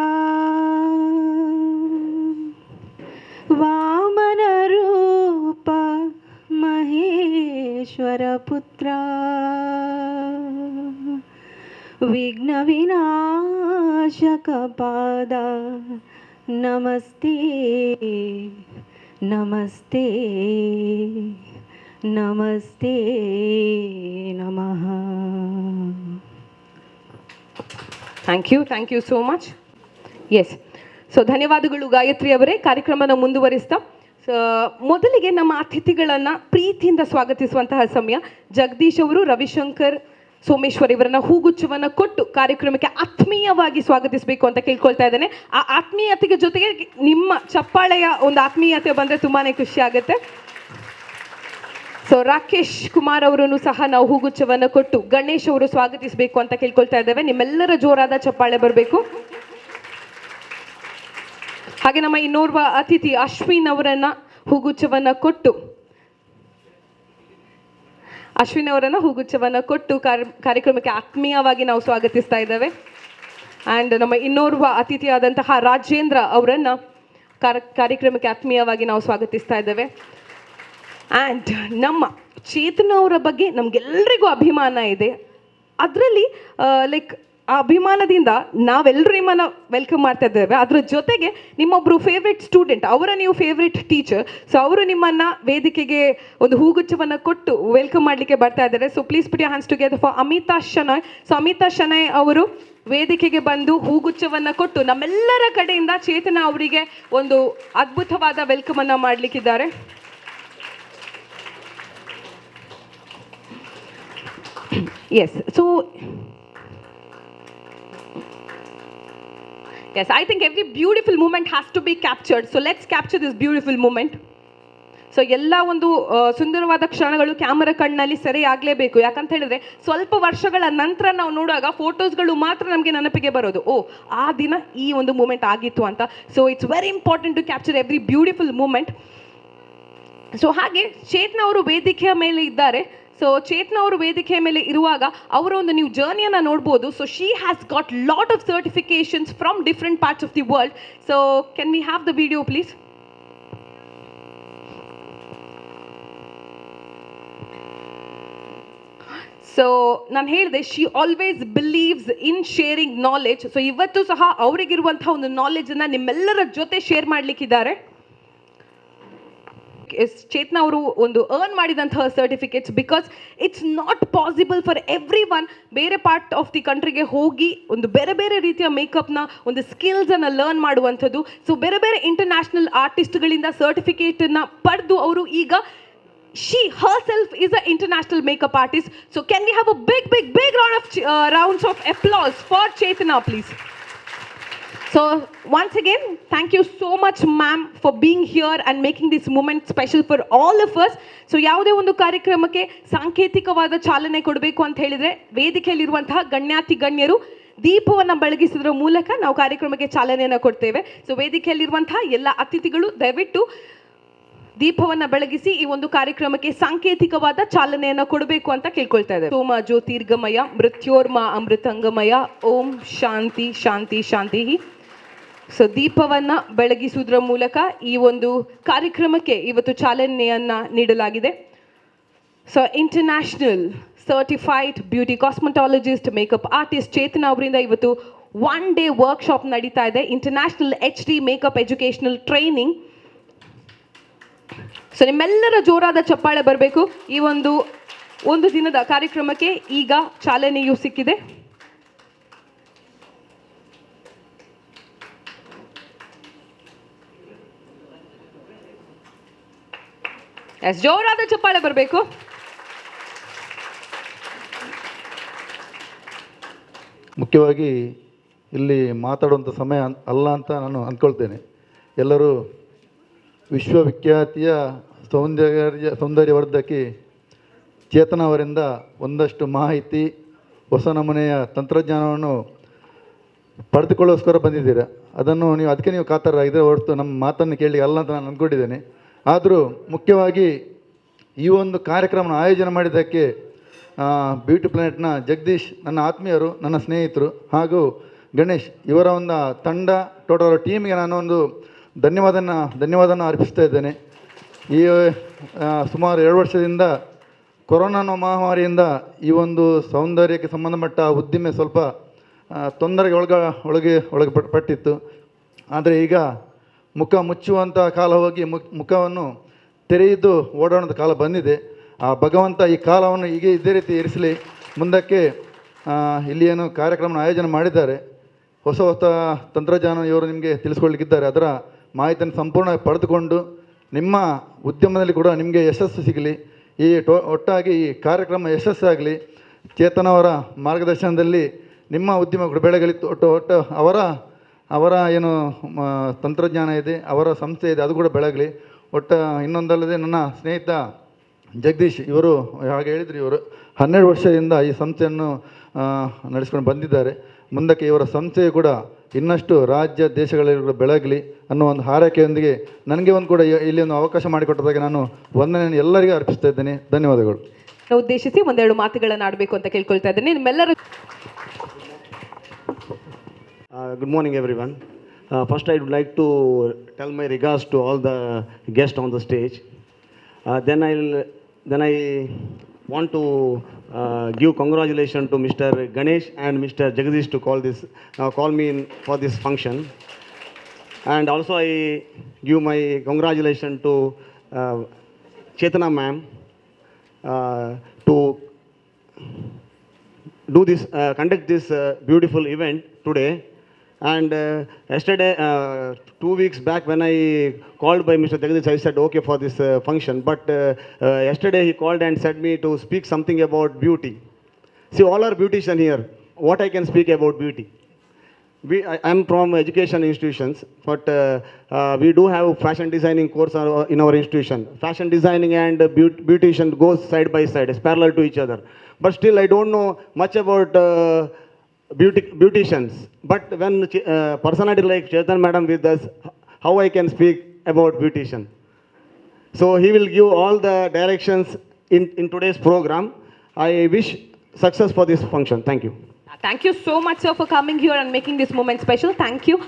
ವಾಮನ ರೂಪ ಮಹೇಶ್ವರ ಪುತ್ರ ವಿಘ್ನ ವಿನಾಶಕ ಪಾದ ನಮಸ್ತೆ ನಮಸ್ತೆ ನಮಸ್ತೆ ನಮಃ. Thank you so much. Yes, so ಧನ್ಯವಾದಗಳು ಗಾಯತ್ರಿ ಅವರೇ. ಕಾರ್ಯಕ್ರಮನ ಮುಂದುವರಿಸ್ತಾ ಮೊದಲಿಗೆ ನಮ್ಮ ಅತಿಥಿಗಳನ್ನು ಪ್ರೀತಿಯಿಂದ ಸ್ವಾಗತಿಸುವಂತಹ ಸಮಯ. ಜಗದೀಶ್ ಅವರು, ರವಿಶಂಕರ್, ಸೋಮೇಶ್ವರ್ ಇವರನ್ನ ಹೂಗುಚ್ಛವನ್ನು ಕೊಟ್ಟು ಕಾರ್ಯಕ್ರಮಕ್ಕೆ ಆತ್ಮೀಯವಾಗಿ ಸ್ವಾಗತಿಸಬೇಕು ಅಂತ ಕೇಳ್ಕೊಳ್ತಾ ಇದ್ದೇನೆ. ಆ ಆತ್ಮೀಯತೆಗೆ ಜೊತೆಗೆ ನಿಮ್ಮ ಚಪ್ಪಾಳೆಯ ಒಂದು ಆತ್ಮೀಯತೆ ಬಂದರೆ ತುಂಬಾ ಖುಷಿ ಆಗುತ್ತೆ. ಸೊ ರಾಕೇಶ್ ಕುಮಾರ್ ಅವರನ್ನು ಸಹ ನಾವು ಹೂಗುಚ್ಛವನ್ನು ಕೊಟ್ಟು ಗಣೇಶ್ ಅವರು ಸ್ವಾಗತಿಸಬೇಕು ಅಂತ ಕೇಳ್ಕೊಳ್ತಾ ಇದ್ದೇವೆ. ನಿಮ್ಮೆಲ್ಲರ ಜೋರಾದ ಚಪ್ಪಾಳೆ ಬರಬೇಕು. ಹಾಗೆ ನಮ್ಮ ಇನ್ನೋರ್ವ ಅತಿಥಿ ಅಶ್ವಿನ್ ಅವರನ್ನ ಹೂಗುಚ್ಛವನ್ನು ಕೊಟ್ಟು ಕಾರ್ಯಕ್ರಮಕ್ಕೆ ಆತ್ಮೀಯವಾಗಿ ನಾವು ಸ್ವಾಗತಿಸ್ತಾ ಇದ್ದೇವೆ. ಆ್ಯಂಡ್ ನಮ್ಮ ಇನ್ನೋರ್ವ ಅತಿಥಿಯಾದಂತಹ ರಾಜೇಂದ್ರ ಅವರನ್ನು ಕಾರ್ಯಕ್ರಮಕ್ಕೆ ಆತ್ಮೀಯವಾಗಿ ನಾವು ಸ್ವಾಗತಿಸ್ತಾ ಇದ್ದೇವೆ. ಆ್ಯಂಡ್ ನಮ್ಮ ಚೇತನ್ ಅವರ ಬಗ್ಗೆ ನಮಗೆಲ್ಲರಿಗೂ ಅಭಿಮಾನ ಇದೆ. ಅದರಲ್ಲಿ ಲೈಕ್ ಆ ಅಭಿಮಾನದಿಂದ ನಾವೆಲ್ಲರೂ ನಿಮ್ಮನ್ನು ವೆಲ್ಕಮ್ ಮಾಡ್ತಾ ಇದ್ದೇವೆ. ಅದ್ರ ಜೊತೆಗೆ ನಿಮ್ಮೊಬ್ಬರು ಫೇವ್ರೆಟ್ ಸ್ಟೂಡೆಂಟ್, ಅವರ ನೀವು ಫೇವ್ರೆಟ್ ಟೀಚರ್, ಸೊ ಅವರು ನಿಮ್ಮನ್ನು ವೇದಿಕೆಗೆ ಒಂದು ಹೂಗುಚ್ಛವನ್ನು ಕೊಟ್ಟು ವೆಲ್ಕಮ್ ಮಾಡಲಿಕ್ಕೆ ಬರ್ತಾ ಇದ್ದಾರೆ. So please put your hands together for Amita Shenoy. So Amita Shenoy ಅವರು ವೇದಿಕೆಗೆ ಬಂದು ಹೂಗುಚ್ಛವನ್ನು ಕೊಟ್ಟು ನಮ್ಮೆಲ್ಲರ ಕಡೆಯಿಂದ ಚೇತನ ಅವರಿಗೆ ಒಂದು ಅದ್ಭುತವಾದ ವೆಲ್ಕಮನ್ನು ಮಾಡಲಿಕ್ಕಿದ್ದಾರೆ. Yes, so yes, I think every beautiful moment has to be captured, so let's capture this beautiful moment. So ಎಲ್ಲ ಒಂದು ಸುಂದರವಾದ ಕ್ಷಣಗಳು ಕ್ಯಾಮರಾ ಕಣ್ಣಲ್ಲಿ ಸೆರೆ ಆಗಲೇಬೇಕು. ಯಾಕಂತ ಹೇಳಿದ್ರೆ ಸ್ವಲ್ಪ ವರ್ಷಗಳ ನಂತರ ನಾವು ನೋಡುವಾಗ ಫೋಟೋಸ್ಗಳು ಮಾತ್ರ ನಮಗೆ ನೆನಪಿಗೆ ಬರೋದು, ಓ ಆ ದಿನ ಈ ಒಂದು ಮೂಮೆಂಟ್ ಆಗಿತ್ತು ಅಂತ. So it's very important to capture every beautiful moment. So ಹಾಗೆ ಚೇತನ್ ಅವರು ವೇದಿಕೆಯ ಮೇಲೆ ಇದ್ದಾರೆ. ಸೊ ಚೇತನ್ ಅವರು ವೇದಿಕೆಯ ಮೇಲೆ ಇರುವಾಗ ಅವರ ಒಂದು ನೀವು ಜರ್ನಿಯನ್ನು ನೋಡ್ಬೋದು. So she has got lot of certifications from different parts of the world. So can we have the video please? So ನಾನು ಹೇಳಿದೆ, she always believes in sharing knowledge. So ಇವತ್ತು ಸಹ ಅವರಿಗಿರುವಂತಹ ಒಂದು ನಾಲೆಡ್ಜನ್ನು ನಿಮ್ಮೆಲ್ಲರ ಜೊತೆ ಶೇರ್ ಮಾಡಲಿಕ್ಕಿದ್ದಾರೆ. ಚೇತನ ಅವರು ಒಂದು ಅರ್ನ್ ಮಾಡಿದಂತಹ certificates, because it's not possible for every one ಬೇರೆ ಪಾರ್ಟ್ ಆಫ್ ದಿ ಕಂಟ್ರಿಗೆ ಹೋಗಿ ಒಂದು ಬೇರೆ ಬೇರೆ ರೀತಿಯ ಮೇಕಪ್ನ ಒಂದು ಸ್ಕಿಲ್ಸನ್ನು ಲರ್ನ್ ಮಾಡುವಂಥದ್ದು. ಸೊ ಬೇರೆ ಬೇರೆ ಇಂಟರ್ನ್ಯಾಷನಲ್ ಆರ್ಟಿಸ್ಟ್ಗಳಿಂದ ಸರ್ಟಿಫಿಕೇಟನ್ನು ಪಡೆದು ಅವರು ಈಗ she herself is an international makeup artist. So can we have a big rounds of applause for Chetana, please? So once again, thank you so much ma'am for being here and making this moment special for all of us. So ಯಾವುದೇ ಒಂದು ಕಾರ್ಯಕ್ರಮಕ್ಕೆ ಸಾಂಕೇತಿಕವಾದ ಚಾಲನೆ ಕೊಡಬೇಕು ಅಂತ ಹೇಳಿದ್ರೆ ವೇದಿಕೆಯಲ್ಲಿರುವಂತಹ ಗಣ್ಯಾತಿ ಗಣ್ಯರು ದೀಪವನ್ನು ಬೆಳಗಿಸೋದ್ರ ಮೂಲಕ ನಾವು ಕಾರ್ಯಕ್ರಮಕ್ಕೆ ಚಾಲನೆಯನ್ನು ಕೊಡ್ತೇವೆ. ಸೊ ವೇದಿಕೆಯಲ್ಲಿರುವಂತಹ ಎಲ್ಲ ಅತಿಥಿಗಳು ದಯವಿಟ್ಟು ದೀಪವನ್ನು ಬೆಳಗಿಸಿ ಈ ಒಂದು ಕಾರ್ಯಕ್ರಮಕ್ಕೆ ಸಾಂಕೇತಿಕವಾದ ಚಾಲನೆಯನ್ನು ಕೊಡಬೇಕು ಅಂತ ಕೇಳ್ಕೊಳ್ತಾ ಇದ್ದಾರೆ. ಸೋಮ ಜ್ಯೋತಿರ್ಗಮಯ ಮೃತ್ಯೋರ್ಮ ಅಮೃತಂಗಮಯ ಓಂ ಶಾಂತಿ ಶಾಂತಿ ಶಾಂತಿ. ಸೊ ದೀಪವನ್ನು ಬೆಳಗಿಸುವುದರ ಮೂಲಕ ಈ ಒಂದು ಕಾರ್ಯಕ್ರಮಕ್ಕೆ ಇವತ್ತು ಚಾಲನೆಯನ್ನು ನೀಡಲಾಗಿದೆ. So international certified beauty cosmetologist makeup artist Chethana ಅವರಿಂದ ಇವತ್ತು 1 day ವರ್ಕ್ಶಾಪ್ ನಡೀತಾ ಇದೆ. International HD makeup educational training. So ನಿಮ್ಮೆಲ್ಲರ ಜೋರಾದ ಚಪ್ಪಾಳೆ ಬರಬೇಕು. ಈ ಒಂದು ದಿನದ ಕಾರ್ಯಕ್ರಮಕ್ಕೆ ಈಗ ಚಾಲನೆಯೂ ಸಿಕ್ಕಿದೆ. ಜೋರಾದ ಚಪ್ಪಾಳೆ ಬರಬೇಕು. ಮುಖ್ಯವಾಗಿ ಇಲ್ಲಿ ಮಾತಾಡುವಂಥ ಸಮಯ ಅಲ್ಲ ಅಂತ ನಾನು ಅಂದ್ಕೊಳ್ತೇನೆ. ಎಲ್ಲರೂ ವಿಶ್ವವಿಖ್ಯಾತಿಯ ಸೌಂದರ್ಯವರ್ಧಕಿ ಚೇತನ ಅವರಿಂದ ಒಂದಷ್ಟು ಮಾಹಿತಿ, ಹೊಸ ನಮೂನೆಯ ತಂತ್ರಜ್ಞಾನವನ್ನು ಪಡೆದುಕೊಳ್ಳೋಸ್ಕರ ಬಂದಿದ್ದೀರಾ. ಅದನ್ನು ನೀವು ಅದಕ್ಕೆ ನೀವು ಕಾತರಾಗಿದೆ ಹೊರತು ನಮ್ಮ ಮಾತನ್ನು ಕೇಳಿ ಅಲ್ಲ ಅಂತ ನಾನು ಅಂದ್ಕೊಂಡಿದ್ದೇನೆ. ಆದರೂ ಮುಖ್ಯವಾಗಿ ಈ ಒಂದು ಕಾರ್ಯಕ್ರಮನ ಆಯೋಜನೆ ಮಾಡಿದ್ದಕ್ಕೆ ಬ್ಯೂಟಿ ಪ್ಲಾನೆಟ್ನ ಜಗದೀಶ್, ನನ್ನ ಆತ್ಮೀಯರು, ನನ್ನ ಸ್ನೇಹಿತರು, ಹಾಗೂ ಗಣೇಶ್ ಇವರ ಒಂದು ತಂಡ, ಟೋಟಲ್ ಟೀಮಿಗೆ ನಾನು ಒಂದು ಧನ್ಯವಾದನ ಅರ್ಪಿಸ್ತಾ ಇದ್ದೇನೆ. ಈ ಸುಮಾರು 2 ವರ್ಷದಿಂದ ಕೊರೋನಾ ಮಹಾಮಾರಿಯಿಂದ ಈ ಒಂದು ಸೌಂದರ್ಯಕ್ಕೆ ಸಂಬಂಧಪಟ್ಟ ಉದ್ದಿಮೆ ಸ್ವಲ್ಪ ತೊಂದರೆಗೆ ಒಳಗೆ ಪಟ್ಟಿತ್ತು. ಆದರೆ ಈಗ ಮುಖ ಮುಚ್ಚುವಂಥ ಕಾಲ ಹೋಗಿ ಮುಖವನ್ನು ತೆರೆಯಿದ್ದು ಓಡಾಡೋಂಥ ಕಾಲ ಬಂದಿದೆ. ಆ ಭಗವಂತ ಈ ಕಾಲವನ್ನು ಹೀಗೆ ಇದೇ ರೀತಿ ಇರಿಸಲಿ. ಮುಂದಕ್ಕೆ ಇಲ್ಲಿ ಏನು ಕಾರ್ಯಕ್ರಮ ಆಯೋಜನೆ ಮಾಡಿದ್ದಾರೆ, ಹೊಸ ತಂತ್ರಜ್ಞಾನ ಇವರು ನಿಮಗೆ ತಿಳಿಸ್ಕೊಳ್ಳಿಕ್ಕಿದ್ದಾರೆ. ಅದರ ಮಾಹಿತಿಯನ್ನು ಸಂಪೂರ್ಣ ಪಡೆದುಕೊಂಡು ನಿಮ್ಮ ಉದ್ಯಮದಲ್ಲಿ ಕೂಡ ನಿಮಗೆ ಯಶಸ್ಸು ಸಿಗಲಿ. ಈ ಒಟ್ಟಾಗಿ ಈ ಕಾರ್ಯಕ್ರಮ ಯಶಸ್ಸಾಗಲಿ. ಚೇತನ್ ಅವರ ಮಾರ್ಗದರ್ಶನದಲ್ಲಿ ನಿಮ್ಮ ಉದ್ಯಮ ಕೂಡ ಬೆಳಗಲಿ. ಒಟ್ಟು ಅವರ ಏನು ತಂತ್ರಜ್ಞಾನ ಇದೆ, ಅವರ ಸಂಸ್ಥೆ ಇದೆ, ಅದು ಕೂಡ ಬೆಳಗಲಿ. ಇನ್ನೊಂದಲ್ಲದೆ ನನ್ನ ಸ್ನೇಹಿತ ಜಗದೀಶ್ ಇವರು ಹಾಗೆ ಹೇಳಿದರು, ಇವರು 12 ವರ್ಷದಿಂದ ಈ ಸಂಸ್ಥೆಯನ್ನು ನಡೆಸ್ಕೊಂಡು ಬಂದಿದ್ದಾರೆ. ಮುಂದಕ್ಕೆ ಇವರ ಸಂಸ್ಥೆಯು ಕೂಡ ಇನ್ನಷ್ಟು ರಾಜ್ಯ ದೇಶಗಳಲ್ಲಿ ಕೂಡ ಬೆಳಗಲಿ ಅನ್ನೋ ಒಂದು ಹಾರೈಕೆಯೊಂದಿಗೆ ನನಗೆ ಒಂದು ಕೂಡ ಇಲ್ಲಿ ಒಂದು ಅವಕಾಶ ಮಾಡಿಕೊಟ್ಟದಾಗೆ ನಾನು ವಂದನೆಯನ್ನು ಎಲ್ಲರಿಗೂ ಅರ್ಪಿಸ್ತಾ ಇದ್ದೇನೆ. ಧನ್ಯವಾದಗಳು. ಉದ್ದೇಶಿಸಿ ಒಂದೆರಡು ಮಾತುಗಳನ್ನು ಆಡಬೇಕು ಅಂತ ಕೇಳ್ಕೊಳ್ತಾ ಇದ್ದೇನೆ ನಿಮ್ಮೆಲ್ಲರೂ. Good morning, everyone. First, I would like to tell my regards to all the guests on the stage. Then I want to give congratulations to Mr. Ganesh and Mr. Jagadish to call me in for this function. And also I give my congratulations to Chetana ma'am to conduct this beautiful event today. And yesterday, 2 weeks back, when I called by Mr. Jagadish, I said okay for this function. But yesterday he called and said me to speak something about beauty. See, all are beauticians here. What I can speak about beauty? I am from education institutions, but we do have fashion designing course in our institution. Fashion designing and beautician goes side by side, it's parallel to each other. But still, I don't know much about beauticians. But when personality like Chetan madam with us, how I can speak about beautician? So he will give all the directions in today's program. I wish success for this function. Thank you. Thank you so much, sir, for coming here and making this moment special. Thank you.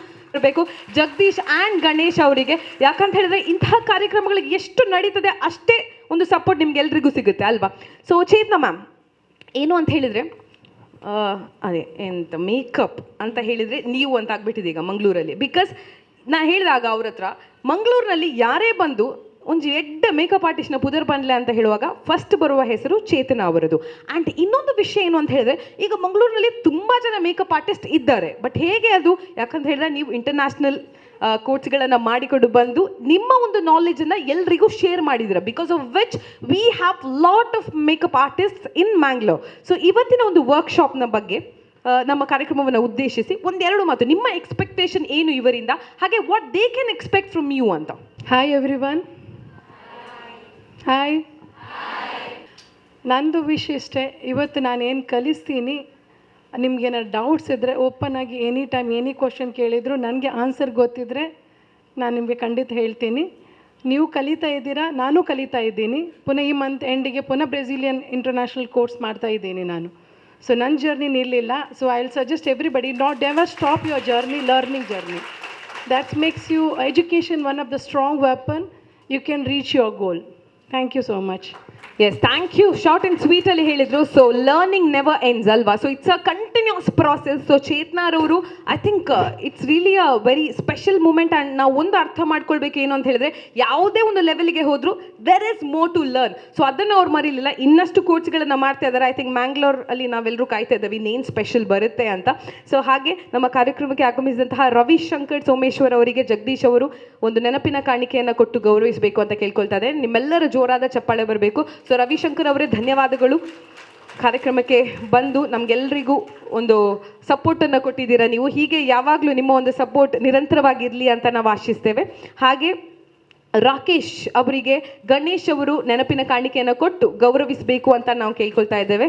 ಬೇಕು ಜಗದೀಶ್ ಆ್ಯಂಡ್ ಗಣೇಶ್ ಅವರಿಗೆ. ಯಾಕಂತ ಹೇಳಿದ್ರೆ ಇಂತಹ ಕಾರ್ಯಕ್ರಮಗಳಿಗೆ ಎಷ್ಟು ನಡೀತದೆ ಅಷ್ಟೇ ಒಂದು ಸಪೋರ್ಟ್ ನಿಮ್ಗೆಲ್ರಿಗೂ ಸಿಗುತ್ತೆ ಅಲ್ವಾ. ಸೊ ಚೇತನ ಮ್ಯಾಮ್ ಏನು ಅಂತ ಹೇಳಿದರೆ, ಅದೇ ಎಂತ ಮೇಕಪ್ ಅಂತ ಹೇಳಿದರೆ ನೀವು ಅಂತ ಆಗ್ಬಿಟ್ಟಿದೆ ಈಗ ಮಂಗಳೂರಲ್ಲಿ. ಬಿಕಾಸ್ ನಾ ಹೇಳಿದಾಗ ಅವ್ರ ಹತ್ರ ಮಂಗಳೂರಿನಲ್ಲಿ ಯಾರೇ ಬಂದು ಒಂದು ಎಡ್ಡ ಮೇಕಪ್ ಆರ್ಟಿಸ್ಟ್ನ ಪುದರ್ ಬಂಡ್ಲೆ ಅಂತ ಹೇಳುವಾಗ ಫಸ್ಟ್ ಬರುವ ಹೆಸರು ಚೇತನ ಅವರದು. ಆ್ಯಂಡ್ ಇನ್ನೊಂದು ವಿಷಯ ಏನು ಅಂತ ಹೇಳಿದ್ರೆ, ಈಗ ಮಂಗಳೂರಿನಲ್ಲಿ ತುಂಬ ಜನ ಮೇಕಪ್ ಆರ್ಟಿಸ್ಟ್ ಇದ್ದಾರೆ. ಬಟ್ ಹೇಗೆ ಅದು, ಯಾಕಂತ ಹೇಳಿದ್ರೆ ನೀವು ಇಂಟರ್ನ್ಯಾಷನಲ್ ಕೋರ್ಸ್ಗಳನ್ನು ಮಾಡಿಕೊಂಡು ಬಂದು ನಿಮ್ಮ ಒಂದು ನಾಲೆಜನ್ನು ಎಲ್ರಿಗೂ ಶೇರ್ ಮಾಡಿದ್ದೀರ. Because of which we have lot of makeup artist in Mangalore. So ಇವತ್ತಿನ ಒಂದು ವರ್ಕ್ಶಾಪ್ನ ಬಗ್ಗೆ ನಮ್ಮ ಕಾರ್ಯಕ್ರಮವನ್ನು ಉದ್ದೇಶಿಸಿ ಒಂದೆರಡು ಮಾತು, ನಿಮ್ಮ ಎಕ್ಸ್ಪೆಕ್ಟೇಷನ್ ಏನು ಇವರಿಂದ, ಹಾಗೆ what they can expect from you ಅಂತ. Hi everyone. ಹಾಯ್. ನಂದು ವಿಷ್ ಇಷ್ಟೇ, ಇವತ್ತು ನಾನೇನು ಕಲಿಸ್ತೀನಿ, ನಿಮ್ಗೇನಾದ್ರು ಡೌಟ್ಸ್ ಇದ್ದರೆ ಓಪನ್ ಆಗಿ ಎನಿ ಟೈಮ್ ಎನಿ ಕ್ವಶನ್ ಕೇಳಿದ್ರು ನನಗೆ ಆನ್ಸರ್ ಗೊತ್ತಿದ್ದರೆ ನಾನು ನಿಮಗೆ ಖಂಡಿತ ಹೇಳ್ತೀನಿ. ನೀವು ಕಲಿತಾ ಇದ್ದೀರಾ, ನಾನು ಕಲಿತಾ ಇದ್ದೀನಿ. ಪುನಃ ಈ ಮಂತ್ ಎಂಡಿಗೆ ಪುನಃ ಬ್ರೆಜಿಲಿಯನ್ ಇಂಟರ್ನ್ಯಾಷನಲ್ ಕೋರ್ಸ್ ಮಾಡ್ತಾ ಇದ್ದೀನಿ ನಾನು. ಸೊ ನನ್ನ ಜರ್ನಿ ನಿಲ್ಲಿಲ್ಲ. So I will suggest everybody, not never stop your journey, learning journey. That makes you education one of the strong weapon. You can reach your goal. Thank you so much. Yes, thank you. Short and sweetly ಹೇಳಿದರು. ಸೊ ಲರ್ನಿಂಗ್ ನೆವರ್ ಎಂಡ್ಸ್ ಅಲ್ವಾ. So it's a continuous process. So ಚೇತನಾರವರು I think it's really a very special moment. And ನಾವು ಒಂದು ಅರ್ಥ ಮಾಡ್ಕೊಳ್ಬೇಕು ಏನು ಅಂತ ಹೇಳಿದ್ರೆ, ಯಾವುದೇ ಒಂದು ಲೆವೆಲ್ಗೆ ಹೋದರೂ there is more to learn. So ಅದನ್ನು ಅವ್ರು ಮರೀಲಿಲ್ಲ, ಇನ್ನಷ್ಟು ಕೋರ್ಸ್ಗಳನ್ನು ಮಾಡ್ತಾ ಇದ್ದಾರೆ. ಐ ಥಿಂಕ್ ಮ್ಯಾಂಗ್ಳೂರ್ ಅಲ್ಲಿ ನಾವೆಲ್ಲರೂ ಕಾಯ್ತಾ ಇದ್ದೇವೆ ಇನ್ನೇನು ಸ್ಪೆಷಲ್ ಬರುತ್ತೆ ಅಂತ. ಸೊ ಹಾಗೆ ನಮ್ಮ ಕಾರ್ಯಕ್ರಮಕ್ಕೆ ಆಗಮಿಸಿದಂತಹ ರವಿಶಂಕರ್ ಸೋಮೇಶ್ವರ್ ಅವರಿಗೆ ಜಗದೀಶ್ ಅವರು ಒಂದು ನೆನಪಿನ ಕಾಣಿಕೆಯನ್ನು ಕೊಟ್ಟು ಗೌರವಿಸಬೇಕು ಅಂತ ಕೇಳ್ಕೊಳ್ತಾ ಇದ್ದಾರೆ. ನಿಮ್ಮೆಲ್ಲರ ಜೋರಾದ ಚಪ್ಪಾಳೆ ಬರಬೇಕು. ಸೊ ರವಿಶಂಕರ್ ಅವರೇ ಧನ್ಯವಾದಗಳು. ಕಾರ್ಯಕ್ರಮಕ್ಕೆ ಬಂದು ನಮಗೆಲ್ಲರಿಗೂ ಒಂದು ಸಪೋರ್ಟನ್ನು ಕೊಟ್ಟಿದ್ದೀರಾ. ನೀವು ಹೀಗೆ ಯಾವಾಗಲೂ ನಿಮ್ಮ ಒಂದು ಸಪೋರ್ಟ್ ನಿರಂತರವಾಗಿರಲಿ ಅಂತ ನಾವು ಆಶಿಸ್ತೇವೆ. ಹಾಗೆ ರಾಕೇಶ್ ಅವರಿಗೆ ಗಣೇಶ್ ಅವರು ನೆನಪಿನ ಕಾಣಿಕೆಯನ್ನು ಕೊಟ್ಟು ಗೌರವಿಸಬೇಕು ಅಂತ ನಾವು ಕೇಳ್ಕೊಳ್ತಾ ಇದ್ದೇವೆ.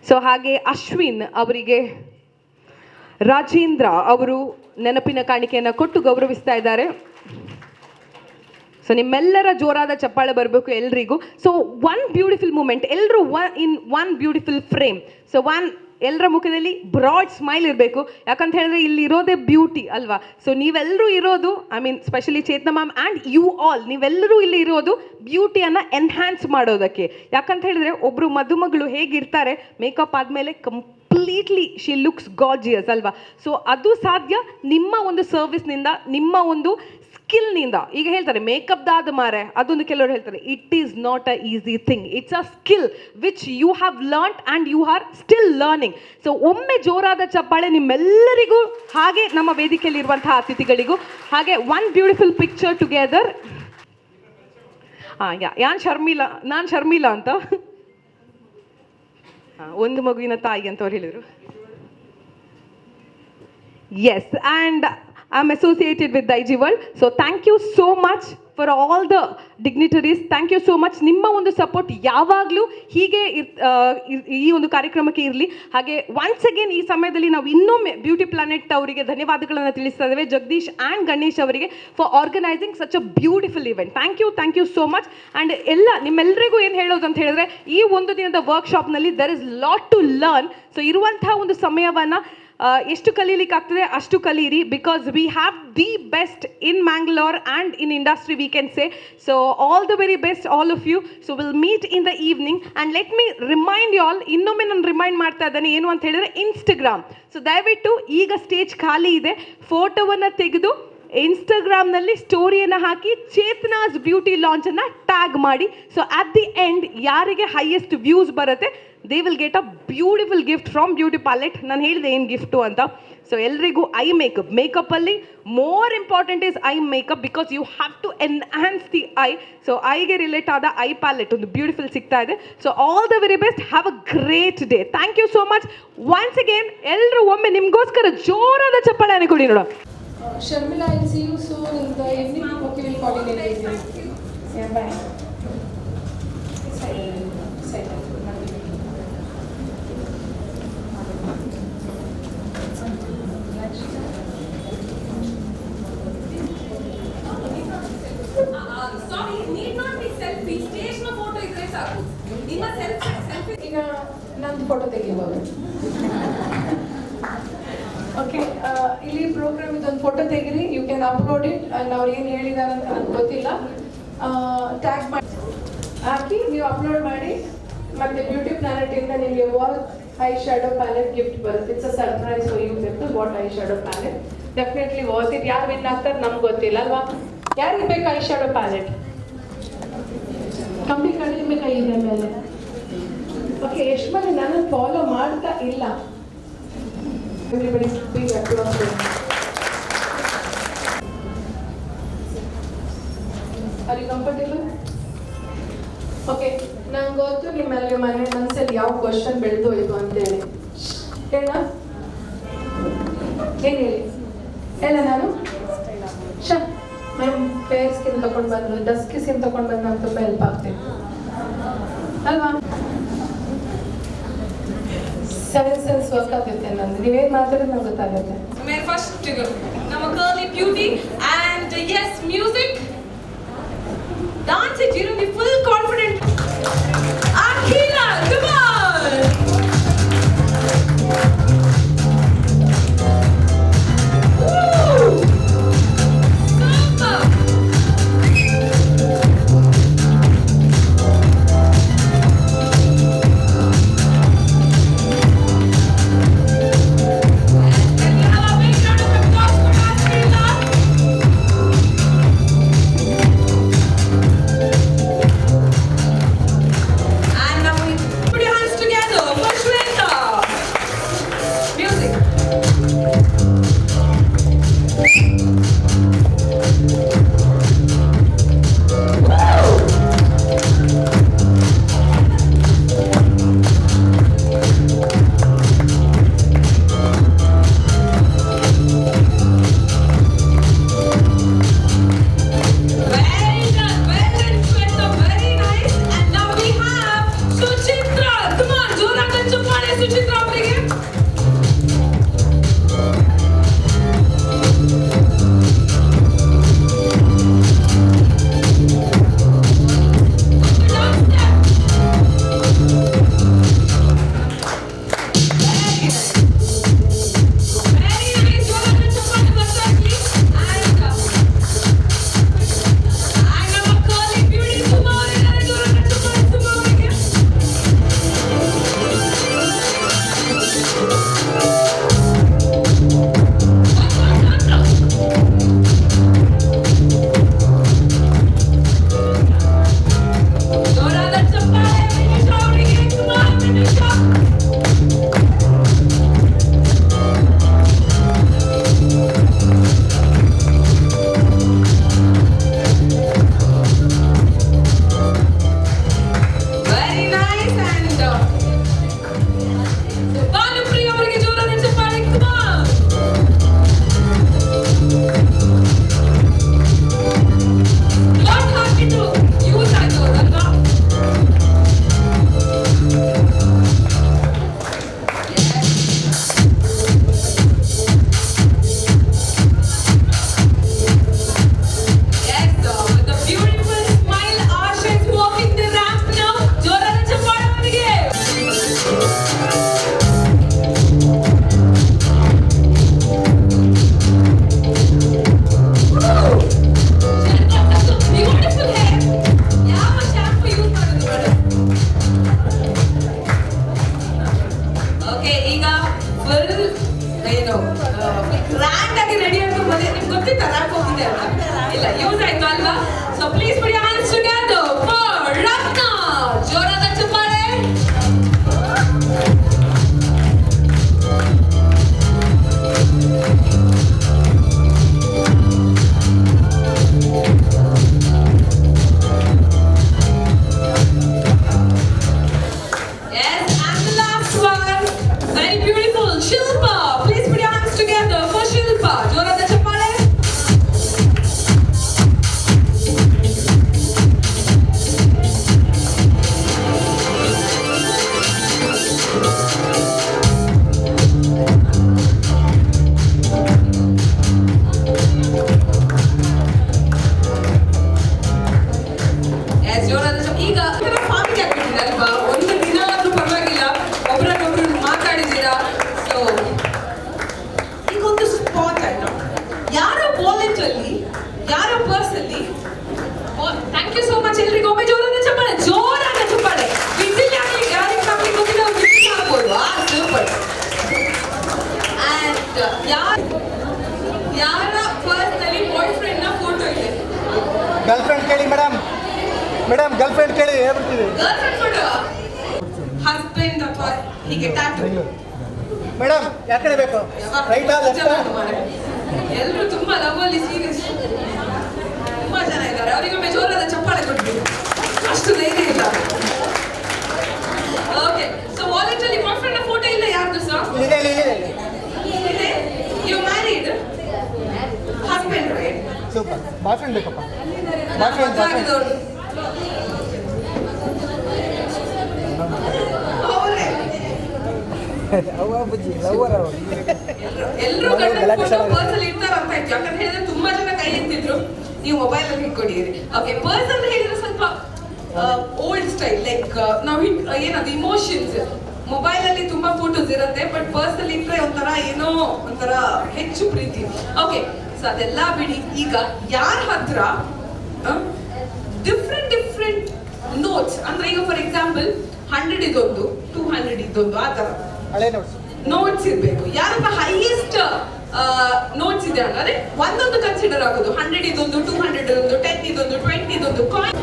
ಸೊ ಹಾಗೆ ಅಶ್ವಿನ್ ಅವರಿಗೆ ರಾಜೇಂದ್ರ ಅವರು ನೆನಪಿನ ಕಾಣಿಕೆಯನ್ನು ಕೊಟ್ಟು ಗೌರವಿಸ್ತಾ ಇದ್ದಾರೆ. ಸೊ ನಿಮ್ಮೆಲ್ಲರ ಜೋರಾದ ಚಪ್ಪಾಳೆ ಬರಬೇಕು ಎಲ್ರಿಗೂ. ಸೊ ಒನ್ ಬ್ಯೂಟಿಫುಲ್ ಮೂಮೆಂಟ್, ಎಲ್ಲರೂ in one beautiful frame. So ಎಲ್ಲರ ಮುಖದಲ್ಲಿ ಬ್ರಾಡ್ ಸ್ಮೈಲ್ ಇರಬೇಕು. ಯಾಕಂತ ಹೇಳಿದ್ರೆ ಇಲ್ಲಿ ಇರೋದೇ ಬ್ಯೂಟಿ ಅಲ್ವಾ. ಸೊ ನೀವೆಲ್ಲರೂ ಇರೋದು, I mean specially Chetana ma'am and you all, ನೀವೆಲ್ಲರೂ ಇಲ್ಲಿ ಇರೋದು ಬ್ಯೂಟಿಯನ್ನು ಎನ್ಹ್ಯಾನ್ಸ್ ಮಾಡೋದಕ್ಕೆ. ಯಾಕಂತ ಹೇಳಿದ್ರೆ ಒಬ್ಬರು ಮದುಮಗಳು ಹೇಗಿರ್ತಾರೆ ಮೇಕಪ್ ಆದಮೇಲೆ ಕಂಪ್ಲೀಟ್ಲಿ ಶಿ ಲುಕ್ಸ್ ಗಾರ್ಜಿಯಸ್ ಅಲ್ವಾ. ಸೊ ಅದು ಸಾಧ್ಯ ನಿಮ್ಮ ಒಂದು ಸರ್ವಿಸ್ನಿಂದ, ನಿಮ್ಮ ಒಂದು ಸ್ಕಿಲ್ನಿಂದ. ಈಗ ಹೇಳ್ತಾರೆ ಮೇಕಪ್ದಾದ ಮಾರೆ, ಅದೊಂದು ಕೆಲವರು ಹೇಳ್ತಾರೆ it is not a easy thing, it's a skill which you have learned and you are still learning. So ಒಮ್ಮೆ ಜೋರಾದ ಚಪ್ಪಾಳೆ ನಿಮ್ಮೆಲ್ಲರಿಗೂ, ಹಾಗೆ ನಮ್ಮ ವೇದಿಕೆಯಲ್ಲಿ ಇರುವಂತಹ ಅತಿಥಿಗಳಿಗೂ. ಹಾಗೆ ಒನ್ ಬ್ಯೂಟಿಫುಲ್ ಪಿಕ್ಚರ್ ಟುಗೆದರ್. ನಾನು ಶರ್ಮಿಳಾ ಅಂತ, ಒಂದು ಮಗುವಿನ ತಾಯಿ ಅಂತ ಅವ್ರು ಹೇಳಿದರು. Yes, and I'm associated with the IG World. So thank you so much for all the dignitaries. Thank you so much. ನಿಮ್ಮ ಒಂದು ಸಪೋರ್ಟ್ ಯಾವಾಗಲೂ ಹೀಗೆ ಈ ಒಂದು ಕಾರ್ಯಕ್ರಮಕ್ಕೆ ಇರಲಿ. ಹಾಗೆ ಒನ್ಸ್ ಅಗೇನ್ ಈ ಸಮಯದಲ್ಲಿ ನಾವು ಇನ್ನೊಮ್ಮೆ ಬ್ಯೂಟಿ ಪ್ಲಾನೆಟ್ ಅವರಿಗೆ ಧನ್ಯವಾದಗಳನ್ನು ತಿಳಿಸ್ತಾ ಇದ್ದೇವೆ, ಜಗದೀಶ್ ಆ್ಯಂಡ್ ಗಣೇಶ್ ಅವರಿಗೆ, for organising such a beautiful event. Thank you so much. And ನಿಮ್ಮೆಲ್ಲರಿಗೂ ಏನು ಹೇಳೋದು ಅಂತ ಹೇಳಿದ್ರೆ, ಈ ಒಂದು ದಿನದ ವರ್ಕ್ಶಾಪ್ನಲ್ಲಿ there is lot to learn. So ಇರುವಂತಹ ಒಂದು ಸಮಯವನ್ನು ಎಷ್ಟು ಕಲೀಲಿಕ್ಕಾಗ್ತದೆ ಅಷ್ಟು ಕಲೀರಿ, because we have the best in Mangalore and in industry we can say. So all the very best all of you. So will meet in the evening. And let me remind you all, ಇನ್ನೊಮ್ಮೆ ನಾನು ರಿಮೈಂಡ್ ಮಾಡ್ತಾ ಇದ್ದೇನೆ ಏನು ಅಂತ ಹೇಳಿದ್ರೆ ಇನ್ಸ್ಟಾಗ್ರಾಮ್. ಸೊ ದಯವಿಟ್ಟು ಈಗ ಸ್ಟೇಜ್ ಖಾಲಿ ಇದೆ, ಫೋಟೋವನ್ನು ತೆಗೆದು ಇನ್ಸ್ಟಾಗ್ರಾಮ್ನಲ್ಲಿ ಸ್ಟೋರಿಯನ್ನು ಹಾಕಿ ಚೇತನಾಸ್ ಬ್ಯೂಟಿ ಲಾಂಚನ್ನು ಟ್ಯಾಗ್ ಮಾಡಿ. ಸೊ ಅಟ್ ದಿ ಎಂಡ್ ಯಾರಿಗೆ ಹೈಯೆಸ್ಟ್ ವ್ಯೂಸ್ ಬರುತ್ತೆ they will get a beautiful gift from beauty palette. ನಾನು ಹೇಳಿದೆ ಏನು ಗಿಫ್ಟು ಅಂತ. ಸೊ ಎಲ್ರಿಗೂ ಐ ಮೇಕಪ್ಪಲ್ಲಿ more important is eye makeup, because you have to enhance the eye. So ಐಗೆ ರಿಲೇಟ್ ಆದ ಐ ಪ್ಯಾಲೆಟ್ ಒಂದು ಬ್ಯೂಟಿಫುಲ್ ಸಿಗ್ತಾ ಇದೆ. So all the very best, have a great day. Thank you so much once again. ಎಲ್ಲರೂ ಒಮ್ಮೆ ನಿಮಗೋಸ್ಕರ ಜೋರಾದ ಚಪ್ಪಾಳೆಯನ್ನು ಕೊಡಿ ನೋಡೋ. Sharmila, I'll see you soon in the evening. Okay, we'll coordinate this. Yeah, bye. Side. Sorry, need not be selfie. Stage no photo ಇದ್ರೆ ಸಾಕು. ನಿಮ್ಮ selfie ಈಗ ನನ್ನ ಫೋಟೋ ತೆಗಿಬೋದು. ಓಕೆ, ಇಲ್ಲಿ ಪ್ರೋಗ್ರಾಮ್ ಇದೊಂದು ಫೋಟೋ ತೆಗಿರಿ, you can upload it. And ಅವ್ರು ಏನು ಹೇಳಿದಾರೆ ಅಂತ ನನಗೆ ಗೊತ್ತಿಲ್ಲ, ಟ್ಯಾಗ್ ಮಾಡಿ ಹಾಕಿ ನೀವು ಅಪ್ಲೋಡ್ ಮಾಡಿ. ಮತ್ತು ಬ್ಯೂಟಿ ಪ್ಲಾನೆಟಿಂದ ನಿಮಗೆ ಐ ಶ್ಯಾಡೋ ಪ್ಯಾಲೆಟ್ ಗಿಫ್ಟ್ ಬರುತ್ತೆ. It's a surprise for you gift. What eye shadow palette definitely was it. ಯಾರು ವಿನ್ ಆಗ್ತಾರೆ ನಮ್ಗೆ ಗೊತ್ತಿಲ್ಲ ಅಲ್ವಾ. ಯಾರಿಗೆ ಬೇಕು ಐ ಶ್ಯಾಡೋ ಪ್ಯಾಲೆಟ್? ಕಂಪ್ನಿ ಕಡಿಮೆ ಕೈ ಇದೆ ಮೇಲೆ. ಓಕೆ, ಎಷ್ಟು ಮಂದಿ ನನ್ನನ್ನು ಫಾಲೋ ಮಾಡ್ತಾ ಇಲ್ಲ? Everybody big applause. Are you comfortable? Okay, ನಂಗೆ ಗೊತ್ತು ನಿಮ್ಮೆಲ್ಲ ಮನಸ್ಸಲ್ಲಿ ಯಾವ ಕ್ವಶನ್ ಬೆಳೆದೋಯ್ತು ಅಂತೇಳಿ. ಹೇಳ ಏನು ಹೇಳಿ ನಾನು ಮ್ಯಾಮ್ ಫೇರ್ ಸ್ಕಿನ್ ತೊಗೊಂಡು ಬಂದು ಡಸ್ಕಿ ಸ್ಕಿನ್ ತೊಗೊಂಡು ಬಂದು ನಾನು ತುಂಬ ಹೆಲ್ಪ್ ಆಗ್ತೀನಿ ಅಲ್ವಾ. ಸೆವೆನ್ ಸೆನ್ಸ್ ವರ್ಕ್ ಆಗುತ್ತೆ ನಂದು. ನೀವೇನು ಮಾತಾಡೋದು ನಂಗೆ ಗೊತ್ತಾಗುತ್ತೆ. ಫಸ್ಟ್ ನಮ್ಮ curly beauty and as music dance it, you be full confident. Akhila Kumar ಅಲ್ವಾ? So please put your hands together for Ratna. ಜೋರಾದ ಚಪ್ಪಾಳೆ. Yes, and the last one, very beautiful, Shilpa. Please put your hands together for Shilpa. ಜೋರಾದ ಚಪ್ಪಾಳೆ. Yes, ಜೋರಾದ ಚಪ್ಪಾಳೆ. ಈಗ ಫಾರ್ಮಿಗೆ ಆಗ್ಬಿಟ್ಟಿದೆ ಅಲ್ವಾ? ಒಂದು ದಿನ ಆದ್ರೂ ಪರವಾಗಿಲ್ಲ, ಒಬ್ರನ್ನೊಬ್ರು ಮಾತಾಡಿದ್ದೀರಾ. ಸೊ ಈಗ ಒಂದು ಸ್ಪಾಟ್ ಆಯ್ತು. ಯಾರೋ ವಾಲೆಟ್ ಅಲ್ಲಿ, ಯಾರೋ ಪರ್ಸ್ ಅಲ್ಲಿ. ಥ್ಯಾಂಕ್ ಯು ಸೋ ಮಚ್ ಎಲ್ರಿಗೂ. ಒಮ್ಮೆ ಜೋರಾದ ಚಪ್ಪಾಳೆ, ಜೋರಾದ ಚಪ್ಪಾಳೆ. ವಿಸಿಲ್ ಆಗ್ಲಿಕ್ಕೆ ಯಾರಿಗೆ ಮಾಡ್ಲಿಕ್ಕೆ ಗೊತ್ತಿಲ್ಲ, ವಿಸಿಲ್ ಆಗ್ಬೋದು. ಸೂಪರ್. ಅಂಡ್ ಯಾರ ಪರ್ಸ್ ನಲ್ಲಿ ಬಾಯ್ ಫ್ರೆಂಡ್ ನ ಫೋಟೋ ಇದೆ? ಗರ್ಲ್ ಫ್ರೆಂಡ್ ಕೇಳಿ ಮೇಡಮ್, ಮೇಡಮ್ ಗರ್ಲ್ ಫ್ರೆಂಡ್ ಕೇಳಿ ಹೇಳ್ಬಿಡ್ತೀವಿ. ಗರ್ಲ್ ಫ್ರೆಂಡ್ ಫೋಟೋ, ಹಸ್ಬೆಂಡ್ ಅಥವಾ ಹೀಗೆ ಟ್ಯಾಟೂ. ಮೇಡಮ್ ಯಾಕಡೆ ಬೇಕು? ರೈಟಾ ಲೆಫ್ಟಾ? ಎಲ್ಲರೂ ತುಂಬಾ ಲವ್ ಅಲ್ಲಿ ಸೀರಿಯಸ್, ತುಂಬಾ ಜನ ಇದ್ದಾರೆ. ಅವರಿಗೊಮ್ಮೆ ಜೋರಾದ ಚಪ್ಪಾಳೆ ಕೊಡ್ತೀವಿ, ಅಷ್ಟು ಧೈರ್ಯ ಇಲ್ಲ. ಓಕೆ, ಸೊ ವಾಲೆಟ್ ಅಲ್ಲಿ ಬಾಯ್ ಫ್ರೆಂಡ್ ಫೋಟೋ ಇಲ್ಲ ಯಾರ್ದು ಸಹ? ಇದೆ ಇದೆ. You married? Husband right? Super. Boy friend ಬೇಕಪ್ಪ. ಬಾಯ್ ಫ್ರೆಂಡ್ ಆಗಿದವರು ಅವ್ವ ಬುಜ್ಜಿ ಲವರ್ ಅವರು. ಎಲ್ಲರೂ ಪರ್ಸ್ ಅಲ್ಲಿ ಇರ್ತಾರ ಅಂತ ಇತ್ತು. ಯಾಕಂತ ಹೇಳಿದ್ರೆ ತುಂಬಾ ಜನ ಕೈ ಎತ್ತಿದ್ರು, ನೀವು ಮೊಬೈಲ್ ಅಲ್ಲಿ ಇಟ್ಕೊಂಡಿರಿ. ಓಕೆ, ಪರ್ಸ್ ಅಂತ ಹೇಳಿದ್ರೆ ಸ್ವಲ್ಪ ಓಲ್ಡ್ ಸ್ಟೈಲ್, ಲೈಕ್ ನಾವು ಏನದು ಇಮೋಷನ್ಸ್. ಮೊಬೈಲ್ ಅಲ್ಲಿ ತುಂಬಾ ಫೋಟೋಸ್ ಇರುತ್ತೆ, ಬಟ್ ಪರ್ಸ್ ಅಲ್ಲಿ ಇಟ್ರೆ ಒಂಥರ ಏನೋ ಒಂಥರ ಹೆಚ್ಚು ಪ್ರೀತಿ. ಓಕೆ, ಸೊ ಅದೆಲ್ಲ ಬಿಡಿ. ಈಗ ಯಾರ ಹತ್ರ ಡಿಫ್ರೆಂಟ್ ನೋಟ್ಸ್, ಅಂದ್ರೆ ಈಗ ಫಾರ್ ಎಕ್ಸಾಂಪಲ್ 100 ಇದೊಂದು, 200 ಇದೊಂದು, ಆ ತರ ಹಳೆ ನೋಟ್ಸ್ ನೋಟ್ಸ್ ಇರ್ಬೇಕು. ಯಾರಪ್ಪ ಹೈಯೆಸ್ಟ್ ನೋಟ್ಸ್ ಇದೆ ಅಂದ್ರೆ ಒಂದೊಂದು ಕನ್ಸಿಡರ್ ಆಗೋದು. 100 ಇದೊಂದು, 200 ಇದೊಂದು, 10 ಇದೊಂದು, 20 ಇದೊಂದು ಕಾಯಿನ್.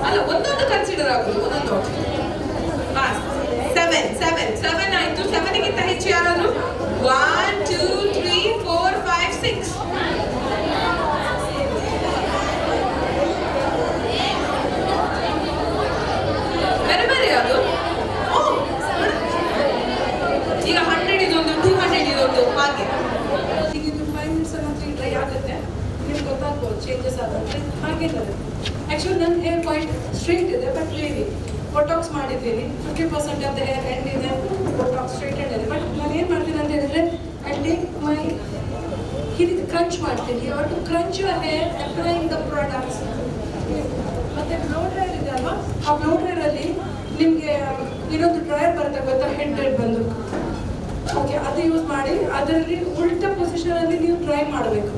ಅಲ್ಲ, ಒಂದೊಂದು ಕನ್ಸಿಡರ್ ಆಗುದು, ಒಂದೊಂದು ನೋಟ್. 7 ಆಯ್ತು. 7 ಗಿಂತ ಹೆಚ್ಚು ಯಾರಾದ್ರು? 1 2 3 4 5 6. ಬೇರೆ ಬೇರೆ ಅದು. ಈಗ 100 ಇದೊಂದು, 200 ಇದೊಂದು, ಹಾಗೆ. ಈಗ ಇದು 5 ಮಿನಿಟ್ಸ್ ಅಲ್ಲಿ ಟ್ರೈ ಆಗುತ್ತೆ, ನಿಮ್ಗೆ ಗೊತ್ತಾಗ್ಬೋದು ಚೇಂಜಸ್ ಆಗುತ್ತೆ. ಹಾಗೇನದು ಆ್ಯಕ್ಚುಲಿ ನನ್ನ ಹೇರ್ ಪಾಯಿಂಟ್ ಸ್ಟ್ರೈಟ್ ಇದೆ, ಬಟ್ ವೇವಿ. ಬೊಟಾಕ್ಸ್ ಮಾಡಿದ್ದೀನಿ, 50% ಆಫ್ ದ ಹೇರ್ ಎಂಡ್ ಇದೆ, ಬೊಟಾಕ್ಸ್ ಸ್ಟ್ರೈಟೆಡ್ ಇದೆ. ಬಟ್ ನಾನು ಏನು ಮಾಡ್ತೀನಿ ಅಂತ ಹೇಳಿದ್ರೆ, ಐ ಟೇಕ್ ಮೈ ಹಿಡಿದು ಕ್ರಂಚ್ ಮಾಡ್ತೀನಿ. You have to crunch your hair applying the products. ಮತ್ತು ಬ್ಲೋ ಡ್ರೈಯರ್ ಇದೆ ಅಲ್ವಾ, ಆ ಬ್ಲೋ ಡ್ರೈಯರಲ್ಲಿ ನಿಮಗೆ ಇನ್ನೊಂದು ಡ್ರೈಯರ್ ಬರುತ್ತೆ ಗೊತ್ತಾ, ಹೆಡ್ ಬಂದು. ಓಕೆ, ಅದು ಯೂಸ್ ಮಾಡಿ ಅದರಲ್ಲಿ ಉಲ್ಟಾ ಪೊಸಿಷನಲ್ಲಿ ನೀವು ಡ್ರೈ ಮಾಡಬೇಕು.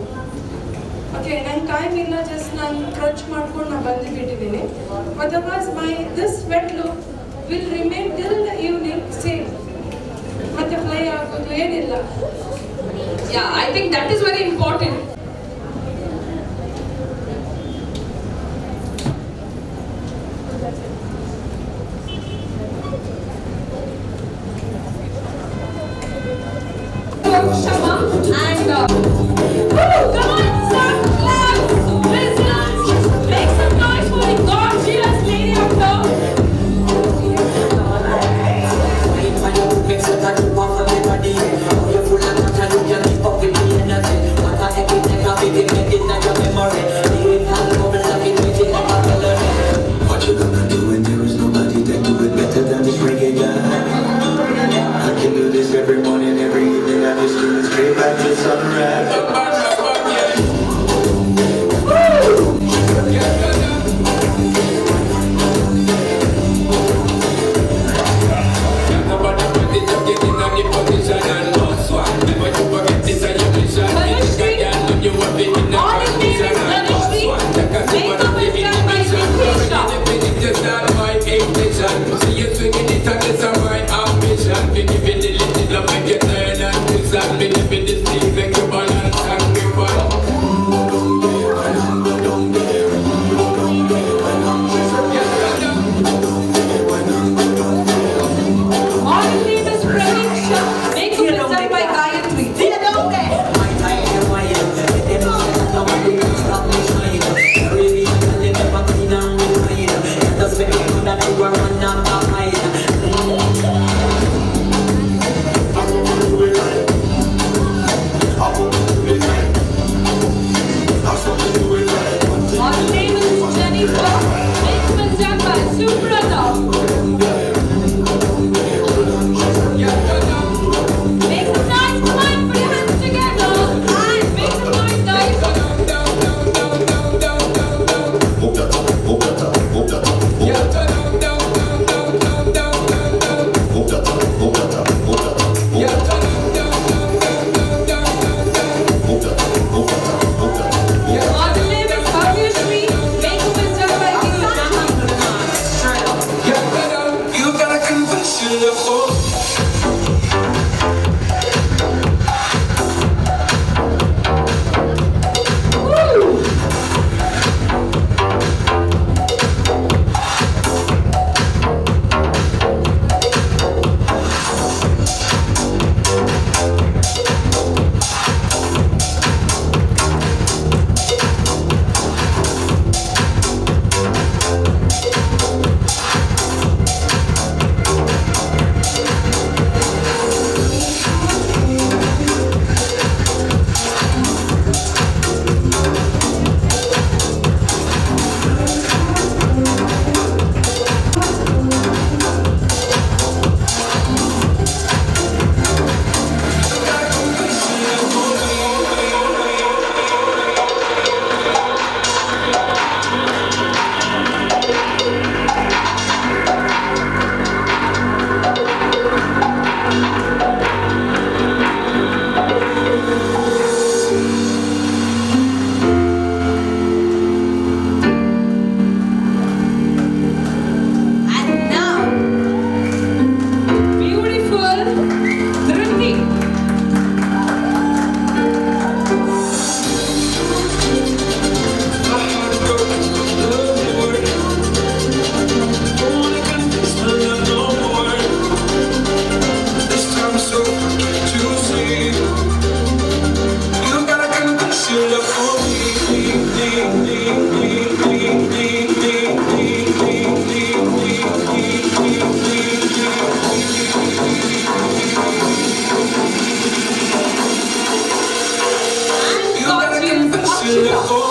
ಓಕೆ, ನಂಗೆ ಟೈಮ್ ಇಲ್ಲ, ಜಸ್ಟ್ ನಾನು ಕ್ರಚ್ ಮಾಡ್ಕೊಂಡು ನಾನು ಬಂದುಬಿಟ್ಟಿದ್ದೀನಿ. Otherwise this wet look will remain till the evening same. ಮತ್ತೆ ಫ್ಲೈ ಆಗೋದು ಏನಿಲ್ಲ. Yeah, I think that is very important. And come on, start claps. Listeners, make some noise for the gorgeous lady up there. Make sure that you want for everybody. You're full of natural, you can keep up with the energy. What the heck Anyone else?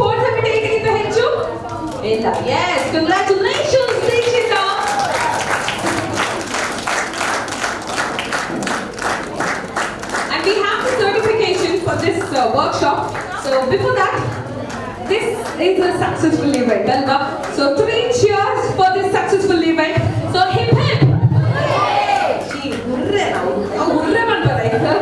478 ಗಿಂತ ಹೆಚ್ಚು? ಇಲ್ಲ. Yes, congratulations, Chetan. And we have the certification for this workshop. So before that, this is a successful event, alva? So 3 cheers for this successful event. So hip hip. Gee, hurre now. Hurre mandara ikka.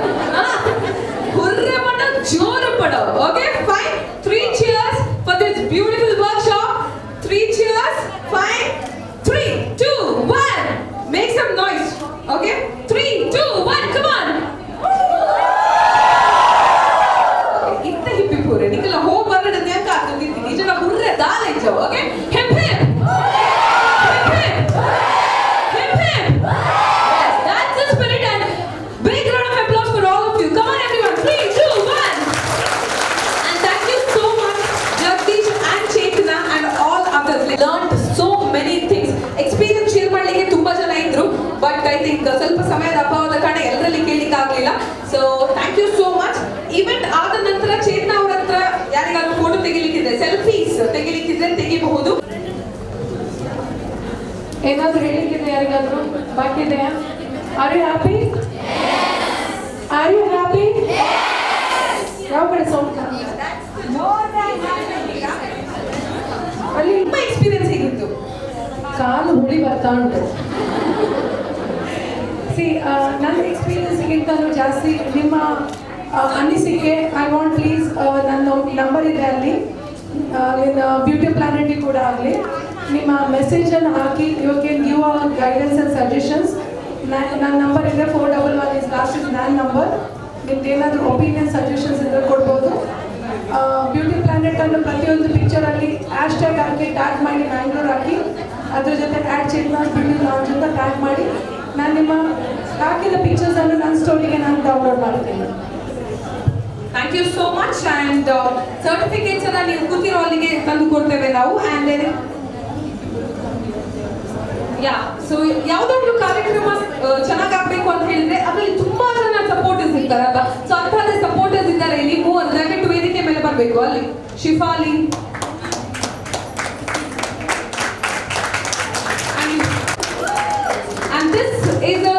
Hurre manda joru pado. Okay, fine. 3 cheers for this beautiful workshop. 3 cheers. Fine. 3, 2, 1. Make some noise. Okay? 3, 2, 1. Come on. इतने हिप हिप हो रहे निकला हो बरड़ दिया का तो दी जना बुर्रे दाल है जो okay hip hip hip hip hip hip yes that ಸ್ವಲ್ಪ ಸಮಯದ ಅಭಾವದ ಕಾರಣ ಎಲ್ಲರಲ್ಲಿ ಕೇಳಲಿಕ್ಕಾಗಲಿಲ್ಲ. So thank you so much. Event ಆದ ನಂತರ ಚೇತನ ಅವ್ರ ಹತ್ರ ಯಾರಿಗಾದ್ರೂ ಫೋಟೋ ತೆಗಿಲಿಕ್ಕಿದ್ರೆ, ಸೆಲ್ಫೀಸ್ ತೆಗಿಲಿಕ್ಕಿದ್ರೆ ತೆಗಿಬಹುದು. ಏನಾದರೂ ಹೇಳಿಕ್ಕಿದೆ ಯಾರಿಗಾದರೂ ಬಾಕಿ ಇದೆಯಾ? Are you happy? Are you happy? ಯಾವ ಕಡೆ ಸೌಂಡ್? ಅಲ್ಲಿ ನಿಮ್ಮ ಎಕ್ಸ್ಪೀರಿಯನ್ಸ್ ಹೇಗಿತ್ತು? ಕಾಲು ಹುಳಿ ಬರ್ತಾ ಉಂಟು. ನನ್ನ ಎಕ್ಸ್ಪೀರಿಯನ್ಸ್ಗಿಂತಲೂ ಜಾಸ್ತಿ ನಿಮ್ಮ ಅನಿಸಿಕೆ. ಐ ವಾಂಟ್ ಪ್ಲೀಸ್, ನನ್ನ ನಂಬರ್ ಇದೆ ಅಲ್ಲಿ, ಬ್ಯೂಟಿ ಪ್ಲಾನೆಟ್ಗೆ ಕೂಡ ಆಗಲಿ ನಿಮ್ಮ ಮೆಸೇಜನ್ನು ಹಾಕಿ. You can give our guidance and suggestions. ನನ್ನ ನಂಬರ್ ಇದೆ 411 ಇಸ್ ಲಾಸ್ಟ್ ಇಸ್ ನನ್ನ ನಂಬರ್. ನಿಮ್ದು ಏನಾದರೂ ಒಪಿನಿಯನ್ ಸಜೆಷನ್ಸ್ ಇದ್ದರೆ ಕೊಡ್ಬೋದು. ಬ್ಯೂಟಿ ಪ್ಲಾನೆಟ್ ಅನ್ನು ಪ್ರತಿಯೊಂದು ಪಿಕ್ಚರಲ್ಲಿ ಹ್ಯಾಶ್ಟ್ಯಾಗ್ ಹಾಕಿ ಟ್ಯಾಗ್ ಮಾಡಿ, ಮ್ಯಾಂಗ್ಳೂರ್ ಹಾಕಿ, ಅದ್ರ ಜೊತೆ ಆ್ಯಡ್ ಚೇತನ ಬ್ಯೂಟಿ ಲಾಂಚ್ ಅಂತ ಟ್ಯಾಗ್ ಮಾಡಿ. ನಾನು ನಿಮ್ಮ ಹಾಕಿದ ಪಿಕ್ಚರ್ಸನ್ನು ನನ್ನ ಸ್ಟೋರಿಗೆ ನಾನು ಡೌನ್ಲೋಡ್ ಮಾಡ್ತೀನಿ. Thank you so much. And certificates ಅನ್ನ ನೀವು ಕೂತಿರೋ ಅಲ್ಲಿಗೆ ತಂದು ಕೊಡ್ತೇವೆ ನಾವು. ಆ್ಯಂಡ್ ಸೊ ಯಾವುದಾದ್ರೂ ಕಾರ್ಯಕ್ರಮ ಚೆನ್ನಾಗಾಗಬೇಕು ಅಂತ ಹೇಳಿದ್ರೆ ಅದರಲ್ಲಿ ತುಂಬಾ ಜನ ಸಪೋರ್ಟರ್ಸ್ ಇರ್ತಾರಲ್ಲ. ಸೊ ಅಂತಹದೇ ಸಪೋರ್ಟರ್ಸ್ ಇದ್ದಾರೆ ಇಲ್ಲಿ. ದಯವಿಟ್ಟು ವೇದಿಕೆ ಮೇಲೆ ಬರಬೇಕು. ಅಲ್ಲಿ Shifali, and this is a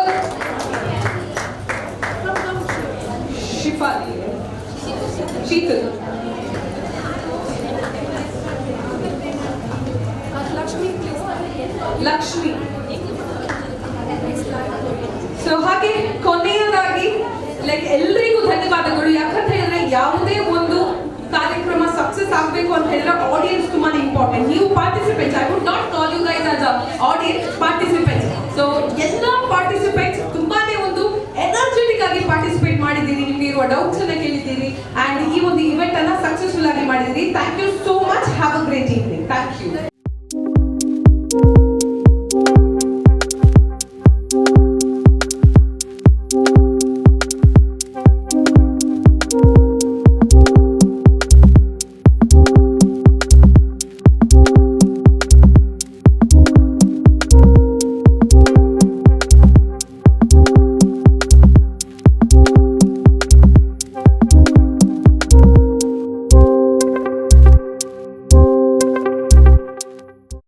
Shifali, Sheetal, Lakshmi. So ಹಾಗೆ ಕೊನೆಯದಾಗಿ ಎಲ್ರಿಗೂ ಧನ್ಯವಾದಗಳು. ಯಾಕಂತ ಹೇಳಿದ್ರೆ ಯಾವುದೇ ಒಂದು ಕಾರ್ಯಕ್ರಮ ಸಕ್ಸಸ್ ಆಗಬೇಕು ಅಂತ ಹೇಳಿದ್ರೆ ಆಡಿಯನ್ಸ್ ತುಂಬಾ ಇಂಪಾರ್ಟೆಂಟ್. ನೀವು participants, I would not call you guys as audience, participants. So ಎಲ್ಲ ಪಾರ್ಟಿಸಿಪೆಂಟ್ಸ್ ತುಂಬಾನೇ ಒಂದು ಎನರ್ಜೆಟಿಕ್ ಆಗಿ ಪಾರ್ಟಿಸಿಪೇಟ್ ಮಾಡಿದ್ದೀರಿ. ನಿಮ್ಗೆ ಇರುವ ಡೌಟ್ಸ್ ಅನ್ನ ಕೇಳಿದ್ದೀರಿ ಅಂಡ್ ಈ ಒಂದು ಇವೆಂಟ್ ಅನ್ನ ಸಕ್ಸಸ್ಫುಲ್ ಆಗಿ ಮಾಡಿದ್ದೀರಿ. Thank you so much. Have a great evening. Thank you.